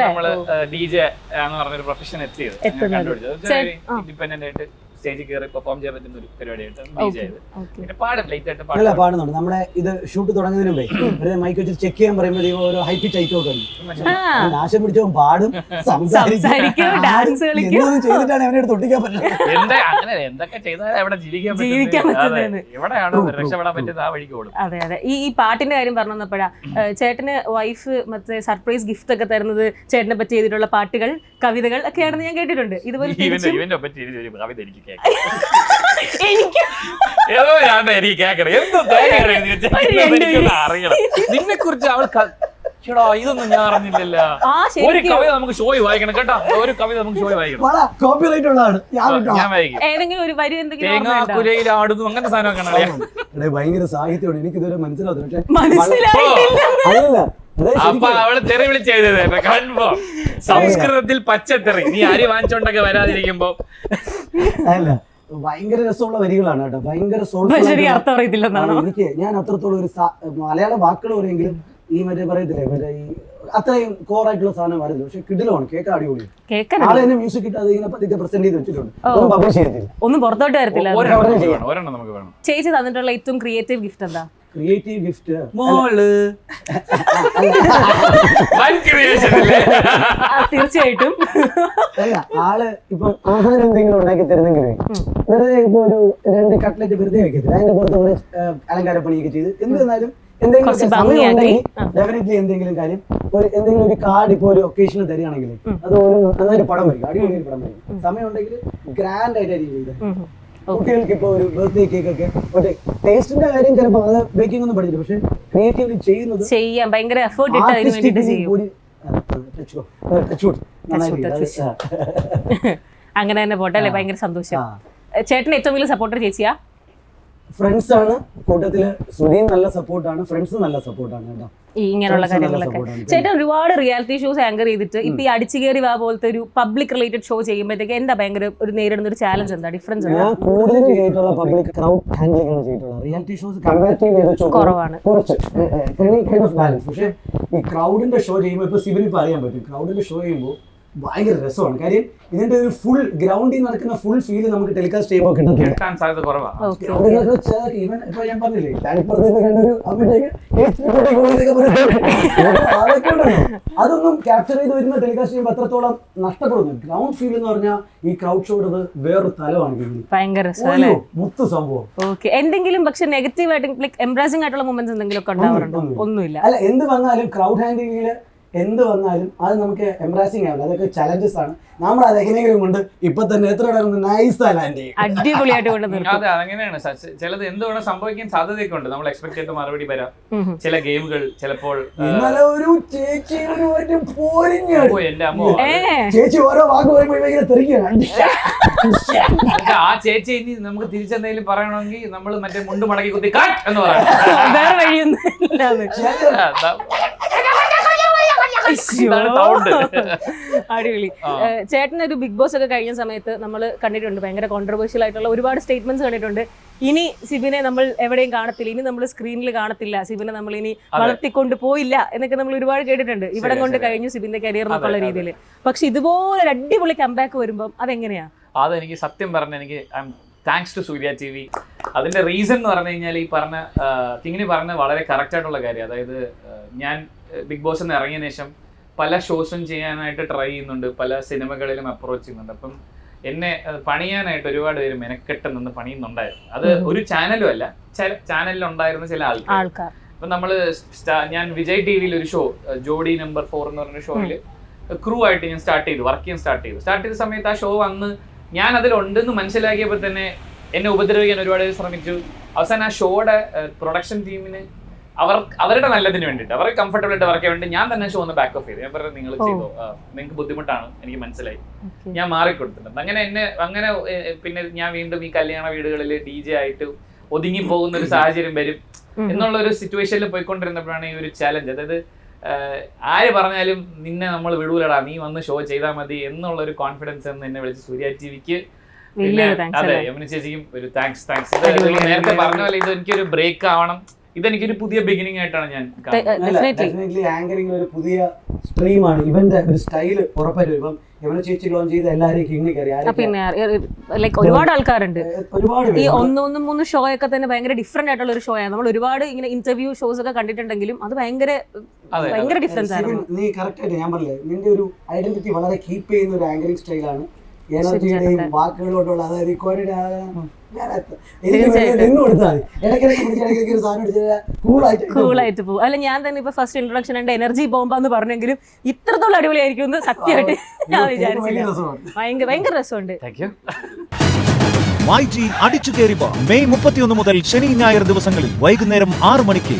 നമ്മള് DJ എന്ന് പറഞ്ഞൊരു പ്രൊഫഷൻ എത്തിയത്. ഇൻഡിപെൻഡന്റ് ആയിട്ട് സ്റ്റേജിൽ കയറി പെർഫോം ചെയ്യാൻ പറ്റുന്ന ഒരു പരിപാടിയായിട്ട് DJ ആയത്. പിന്നെ പാടും ലൈറ്റ് ആയിട്ട് പാടുന്നുണ്ട്. നമ്മുടെ ഇത് ഷൂട്ട് തുടങ്ങുന്നതിന് മുമ്പേ മൈക്ക് വെച്ച് ചെക്ക് ചെയ്യാൻ പറയുമ്പോൾ ഓരോ ഹൈ പിച്ച് ഐറ്റമൊക്കെ നാശം പിടിച്ചവൻ പാടും, സംസാരിക്കും, ഡാൻസ് കളിക്കും ചെയ്തിട്ടാണ് അവനെ തൊട്ടിക്കാൻ പറ്റുന്നത്. അങ്ങനെ എന്തൊക്കെ ചെയ്താൽ അവിടെ ജീവിക്കാൻ പറ്റുന്നത്, എവിടെയാണ് രക്ഷപ്പെടാൻ പറ്റുന്നത് ആ വഴിക്ക് ഓടും. അതെ അതെ. ഈ പാട്ടിന്റെ കാര്യം പറഞ്ഞു വന്നപ്പോഴാ ചേട്ടന് വൈഫ് മറ്റേ സർപ്രൈസ് ഗിഫ്റ്റ് ഒക്കെ തരുന്നത് ചേട്ടനെ പറ്റി ചെയ്തിട്ടുള്ള പാട്ടുകൾ, കവിതകൾ ഒക്കെയാണെന്ന് ഞാൻ കേട്ടിട്ടുണ്ട്. ഇതുപോലെ ഇവന്റെ പറ്റി ഒരു കവിത എനിക്ക് അറിയണം. നിന്നെ കുറിച്ച് അവൾ ഇതൊന്നും ഞാൻ അറിഞ്ഞില്ലല്ലോ. ഒരു കവിത നമുക്ക് ഷോയി വായിക്കണം കേട്ടോ, ഒരു കവിത നമുക്ക് ഷോയി വായിക്കണം. ഞാൻ വായിക്കും. ഏതെങ്കിലും ഒരു വരി എന്തെങ്കിലും തേങ്ങാക്കുലയിൽ ആടുന്നു അങ്ങനത്തെ സാധനമൊക്കെ ഭയങ്കര സാഹിത്യമാണ്. എനിക്ക് ഇതുവരെ മനസ്സിലാവുന്നു. അപ്പൊ അവള് തെറി വിളിച്ചെഴുതത് കൺഫേം. സംസ്കൃതത്തിൽ പച്ചത്തെറി. നീ അരി വാങ്ങിച്ചോണ്ടൊക്കെ വരാതിരിക്കുമ്പോ അല്ല, ഭയങ്കര രസമുള്ള വരികളാണ് കേട്ടോ. ഭയങ്കര എനിക്ക് ഞാൻ അത്രത്തോളം ഒരു മലയാള വാക്കുകൾ പറയെങ്കിലും ഈ മറ്റേ പറയത്തില്ലേ, മറ്റേ ഈ അത്രയും കോറായിട്ടുള്ള സാധനം വരുന്നത്. പക്ഷെ കിടിലമാണ്, കേക്ക് അടിപൊളി. ആളെ തന്നെ മ്യൂസിക് ഇട്ട് അതിങ്ങനെ പതിക്കെ പ്രസന്റ് ചെയ്ത് വെച്ചിട്ടുണ്ട്. ഒന്നും പബ്ലിഷ് ചെയ്തിട്ടില്ല, ഒന്നും പുറത്തോട്ട് വരത്തില്ല. നമുക്ക് വേണം. ചേച്ചി തന്നിട്ടുള്ള ഏറ്റവും ക്രിയേറ്റീവ് ഗിഫ്റ്റ് എന്താ? ക്രിയേറ്റീവ് ഗിഫ്റ്റ് മോള് തീർച്ചയായിട്ടും. അല്ല, ആള് ഇപ്പൊ ആഹാരം എന്തെങ്കിലും ഉണ്ടാക്കി തരുന്നെങ്കിലും വെറുതെ ഇപ്പൊ ഒരു 2 കട്ട്ലറ്റ് വെറുതെ വെക്കത്തില്ല, അതിന്റെ പുറത്ത് അലങ്കാര പണിയൊക്കെ ചെയ്ത് എന്തിരുന്നാലും എന്തെങ്കിലും സമയം ഉണ്ടെങ്കിൽ ഡെഫിനറ്റ്ലി എന്തെങ്കിലും കാര്യം എന്തെങ്കിലും ഒരു കാർഡ് ഇപ്പൊ ഒരു ഒക്കേഷനിൽ തരികയാണെങ്കിൽ അതുപോലെ നന്നായിട്ട് പടം വരും, അടിപൊളി പടം വരും. സമയം ഉണ്ടെങ്കിൽ ഗ്രാൻഡ് ആയിട്ടായിരിക്കും ചെയ്തത്. കുട്ടികൾക്ക് ഇപ്പൊ ഒരു ബർത്ത്ഡേ കേക്ക് ഒക്കെ മറ്റേ ടേസ്റ്റിന്റെ കാര്യം ചിലപ്പോൾ അത് ബേക്കിംഗ് ഒന്നും പഠിച്ചില്ല, പക്ഷെ ക്രിയേറ്റീവ്ലി ചെയ്യുന്നത് ചെയ്യാൻ ഭയങ്കര എഫേർട്ട് ഇട്ട് അതിന് വേണ്ടിയിട്ട് ചെയ്യും. അങ്ങനെ തന്നെ പോട്ടെ അല്ലേ. ഭയങ്കര സന്തോഷം. ചേട്ടന് ഏറ്റവും വലിയ സപ്പോർട്ടർ ചേച്ചിയാ? ഫ്രണ്ട്സ് ആണ് കൂട്ടത്തില്. സുനിയും നല്ല സപ്പോർട്ടാണ്, ഫ്രണ്ട്സും നല്ല സപ്പോർട്ടാണ് കേട്ടോ ഈ ഇങ്ങനെയുള്ള കാര്യങ്ങളൊക്കെ. ചേട്ടൻ ഒരുപാട് റിയാലിറ്റി ഷോസ് ആങ്കർ ചെയ്തിട്ട് ഇപ്പൊ ഈ അടിച്ചുകയറി വാ പോലത്തെ ഒരു പബ്ലിക് റിലേറ്റഡ് ഷോ ചെയ്യുമ്പോഴത്തേക്ക് എന്താ ഭയങ്കര ഒരു നേരിടുന്ന ഒരു ചാലഞ്ച്, എന്താ ഡിഫറൻസ്? ഞാൻ കൂടുതൽ ചെയ്തിട്ടുള്ള പബ്ലിക് ക്രൗഡ് ഹാൻഡ്ലിംഗ് ആണ് ചെയ്തിട്ടുള്ളത്. റിയാലിറ്റി ഷോസ് കമ്പാരിറ്റീവ് ചെയ്ത് കുറവാണ്, കുറച്ച് കൈൻഡ് ഓഫ് ബാലൻസ്. പക്ഷേ ഈ ക്രൗഡിന്റെ ഷോ ചെയ്യുമ്പോൾ ഇപ്പൊ സിവിന് ഇപ്പൊ അറിയാൻ പറ്റും, ക്രൗഡിന്റെ ഷോ ചെയ്യുമ്പോൾ ഭയങ്കര രസമാണ്. കാര്യം ഇതിന്റെ ഒരു ഫുൾ ഗ്രൗണ്ടിൽ നടക്കുന്ന ഫുൾ ഫീൽ നമുക്ക് ടെലികാസ്റ്റ് ചെയ്യുമ്പോൾ കിട്ടത്തില്ല. ഇപ്പൊ ഞാൻ പറഞ്ഞില്ലേ, അതൊന്നും ക്യാപ്ചർ ചെയ്ത് വരുന്ന ടെലികാസ്റ്റ് ചെയ്യുമ്പോൾ എത്രത്തോളം നഷ്ടപ്പെടുന്നു. ഗ്രൗണ്ട് ഫീൽ എന്ന് പറഞ്ഞാൽ ഈ ക്രൗഡ് ഷോയുടെ വേറൊരു തലമാണ്. ഭയങ്കര മുത്ത് സംഭവം. എന്തെങ്കിലും പക്ഷെ നെഗറ്റീവ് ആയിട്ട് എംബ്രാസിംഗ് ആയിട്ടുള്ള മൊമെന്റ്സ് എന്തെങ്കിലും ഒക്കെ ഉണ്ടാവാറുണ്ടോ? ഒന്നുമില്ല. അല്ല, എന്ത് വന്നാലും ക്രൗഡ് ഹാൻഡിലിംഗില് എന്ത് വന്നാലും അത് നമുക്ക് എംബ്രാസിംഗ് ആവില്ല, അതൊക്കെ ചലഞ്ചസ് ആണ്. നമ്മൾ അത് എങ്ങനെയെങ്കിലും കൊണ്ട് ഇപ്പൊ തന്നെ എത്ര നൈസ് ലാൻഡ് ചെയ്യും, അടിപൊളിയായിട്ട് അതെ അങ്ങനെയാണ്. ചിലത് എന്ത് വേണം സംഭവിക്കാൻ സാധ്യതയൊക്കെ ഉണ്ട്, നമ്മൾ എക്സ്പെക്ട് ചെയ്ത മറുപടി വരാം. ചില ഗെയിമുകൾ ചിലപ്പോൾ ഇന്നലെ ഒരു ചേച്ചി എന്റെ അമ്മ ചേച്ചി ഓരോ വാക്ക് പറയുമ്പോൾ തെറിക്കുകയാണ്. ആ ചേച്ചി ഇനി നമുക്ക് തിരിച്ചെന്തെങ്കിലും പറയണമെങ്കിൽ നമ്മൾ മറ്റേ മുണ്ട് മടക്കി കുത്തി കാട്ട് എന്ന് പറയാം. വേറെ വഴിയൊന്നും. അടിപൊളി. ചേട്ടനൊരു ബിഗ് ബോസ് ഒക്കെ കഴിഞ്ഞ സമയത്ത് നമ്മൾ കണ്ടിട്ടുണ്ട്, ഭയങ്കര കോൺട്രവേഴ്ഷ്യൽ ആയിട്ടുള്ള ഒരുപാട് സ്റ്റേറ്റ്മെന്റ്സ് കണ്ടിട്ടുണ്ട്. ഇനി സിബിനെ നമ്മൾ എവിടെയും കാണത്തില്ല, ഇനി നമ്മൾ സ്ക്രീനിൽ കാണത്തില്ല, സിബിനെ നമ്മൾ ഇനി വളർത്തിക്കൊണ്ട് പോയില്ല എന്നൊക്കെ നമ്മൾ ഒരുപാട് കേട്ടിട്ടുണ്ട്. ഇവിടെ കൊണ്ട് കഴിഞ്ഞു സിബിന്റെ കരിയർ എന്നൊക്കെയുള്ള രീതിയിൽ. പക്ഷെ ഇതുപോലെ ഒരു അടിപൊളി കംബാക്ക് വരുമ്പോൾ അതെങ്ങനെയാ? അതെനിക്ക് സത്യം പറഞ്ഞ എനിക്ക് താങ്ക്സ് ടു സൂര്യ TV അതിന്റെ റീസൺ എന്ന് പറഞ്ഞു കഴിഞ്ഞാൽ ഈ പറഞ്ഞ കിങ്ങിണി പറഞ്ഞ വളരെ കറക്റ്റ് ആയിട്ടുള്ള കാര്യം. അതായത് ഞാൻ ബിഗ് ബോസ് നിന്ന് ഇറങ്ങിയ ശേഷം പല ഷോസും ചെയ്യാനായിട്ട് ട്രൈ ചെയ്യുന്നുണ്ട്, പല സിനിമകളിലും അപ്രോച്ച് ചെയ്യുന്നുണ്ട്. അപ്പം എന്നെ പണിയാനായിട്ട് ഒരുപാട് പേര് മെനക്കെട്ട് നിന്ന് പണിയുന്നുണ്ടായിരുന്നു. അത് ഒരു ചാനലും അല്ല, ചാനലിൽ ഉണ്ടായിരുന്ന ചില ആൾക്കാർ. അപ്പൊ നമ്മള് ഞാൻ വിജയ് ടി വിയിൽ ഒരു ഷോ ജോഡി നമ്പർ 4 എന്ന് പറഞ്ഞ ഷോയില് ക്രൂ ആയിട്ട് ഞാൻ വർക്ക് ചെയ്യാൻ സ്റ്റാർട്ട് ചെയ്ത സമയത്ത് ആ ഷോ വന്ന് ഞാൻ അതിലുണ്ടെന്ന് മനസ്സിലാക്കിയപ്പോൾ തന്നെ എന്നെ ഉപദ്രവിക്കാൻ ഒരുപാട് പേര് ശ്രമിച്ചു. അവസാനം ആ ഷോയുടെ പ്രൊഡക്ഷൻ ടീമിന് അവരുടെ നല്ലതിന് വേണ്ടിയിട്ട്, അവർക്ക് കംഫർട്ടബിൾ ആയിട്ട് വർക്ക് ചെയ്യാൻ വേണ്ടി ഞാൻ തന്നെ ഷോ ഒന്ന് ബാക്ക് ഓഫ് ചെയ്തു. ഞാൻ പറഞ്ഞു നിങ്ങൾ ചെയ്തോ, നിങ്ങൾക്ക് ബുദ്ധിമുട്ടാണ്, എനിക്ക് മനസ്സിലായി, ഞാൻ മാറിക്കൊടുത്തിട്ടുണ്ട്. അങ്ങനെ പിന്നെ ഞാൻ വീണ്ടും ഈ കല്യാണ വീടുകളിൽ DJ ആയിട്ട് ഒതുങ്ങി പോകുന്ന ഒരു സാഹചര്യം വരും എന്നുള്ള ഒരു സിറ്റുവേഷനിൽ പോയിക്കൊണ്ടിരുന്നപ്പോഴാണ് ഈ ഒരു ചാലഞ്ച്. അതായത് ആര് പറഞ്ഞാലും നിന്നെ നമ്മൾ വിടൂലടാ, നീ വന്ന് ഷോ ചെയ്താൽ മതി എന്നുള്ള ഒരു കോൺഫിഡൻസ് എന്ന് എന്നെ വിളിച്ച് സൂര്യ ടിവിക്ക്, അതെ യമുന ചേച്ചിക്കും ഒരു താങ്ക്സ്. നേരത്തെ പറഞ്ഞ പോലെ ഇത് എനിക്കൊരു ബ്രേക്ക് ആവണം, ഇതെനിക്കൊരു പുതിയ ബിഗിനിങ് ആയിട്ടാണ് ഞാൻ ഡെഫിനറ്റ്ലി ആങ്കറിംഗ് ഒരു പുതിയ സ്ട്രീമാണ്. ഇവന്റെ ഒരു സ്റ്റൈല് ഉറപ്പായിട്ടും ഇപ്പം യമുന ചേച്ചി ലോഞ്ച് ചെയ്ത എല്ലാവരെയും കിങ്ങിണി കയറി. പിന്നെ ലൈക്ക് ഒരുപാട് ആൾക്കാരുണ്ട്. ഈ 1-3 ഷോ ഒക്കെ തന്നെ ഭയങ്കര ഡിഫറെന്റ് ആയിട്ടുള്ള ഒരു ഷോ ആണ്. നമ്മൾ ഒരുപാട് ഇങ്ങനെ ഇന്റർവ്യൂ ഷോസ് ഒക്കെ കണ്ടിട്ടുണ്ടെങ്കിലും അത് ഭയങ്കര ഡിഫറൻസ് ആണ്. നീ കറക്റ്റ് ആയിട്ട് ഞാൻ പറഞ്ഞില്ലേ, നിന്റെ ഒരു ഐഡന്റിറ്റി വളരെ കീപ്പ് ചെയ്യുന്ന ഒരു ആങ്കറിംഗ് സ്റ്റൈലാണ്. എനർജിയുടെയും വാക്കുകളോടുള്ള, അതായത് കൂളായിട്ട് പോകും. അല്ല ഞാൻ തന്നെ ഇപ്പൊ ഫസ്റ്റ് ഇൻട്രൊഡക്ഷൻ എന്റെ എനർജി ബോംബാന്ന് പറഞ്ഞെങ്കിലും ഇത്രത്തോളം അടിപൊളിയായിരിക്കും എന്ന് സത്യമായിട്ട് ഞാൻ വിചാരിച്ചില്ല. ഭയങ്കര രസമുണ്ട്. YG അടിച്ചു കയറി മെയ് 31 മുതൽ ശനി ഞായർ ദിവസങ്ങളിൽ വൈകുന്നേരം 6 മണിക്ക്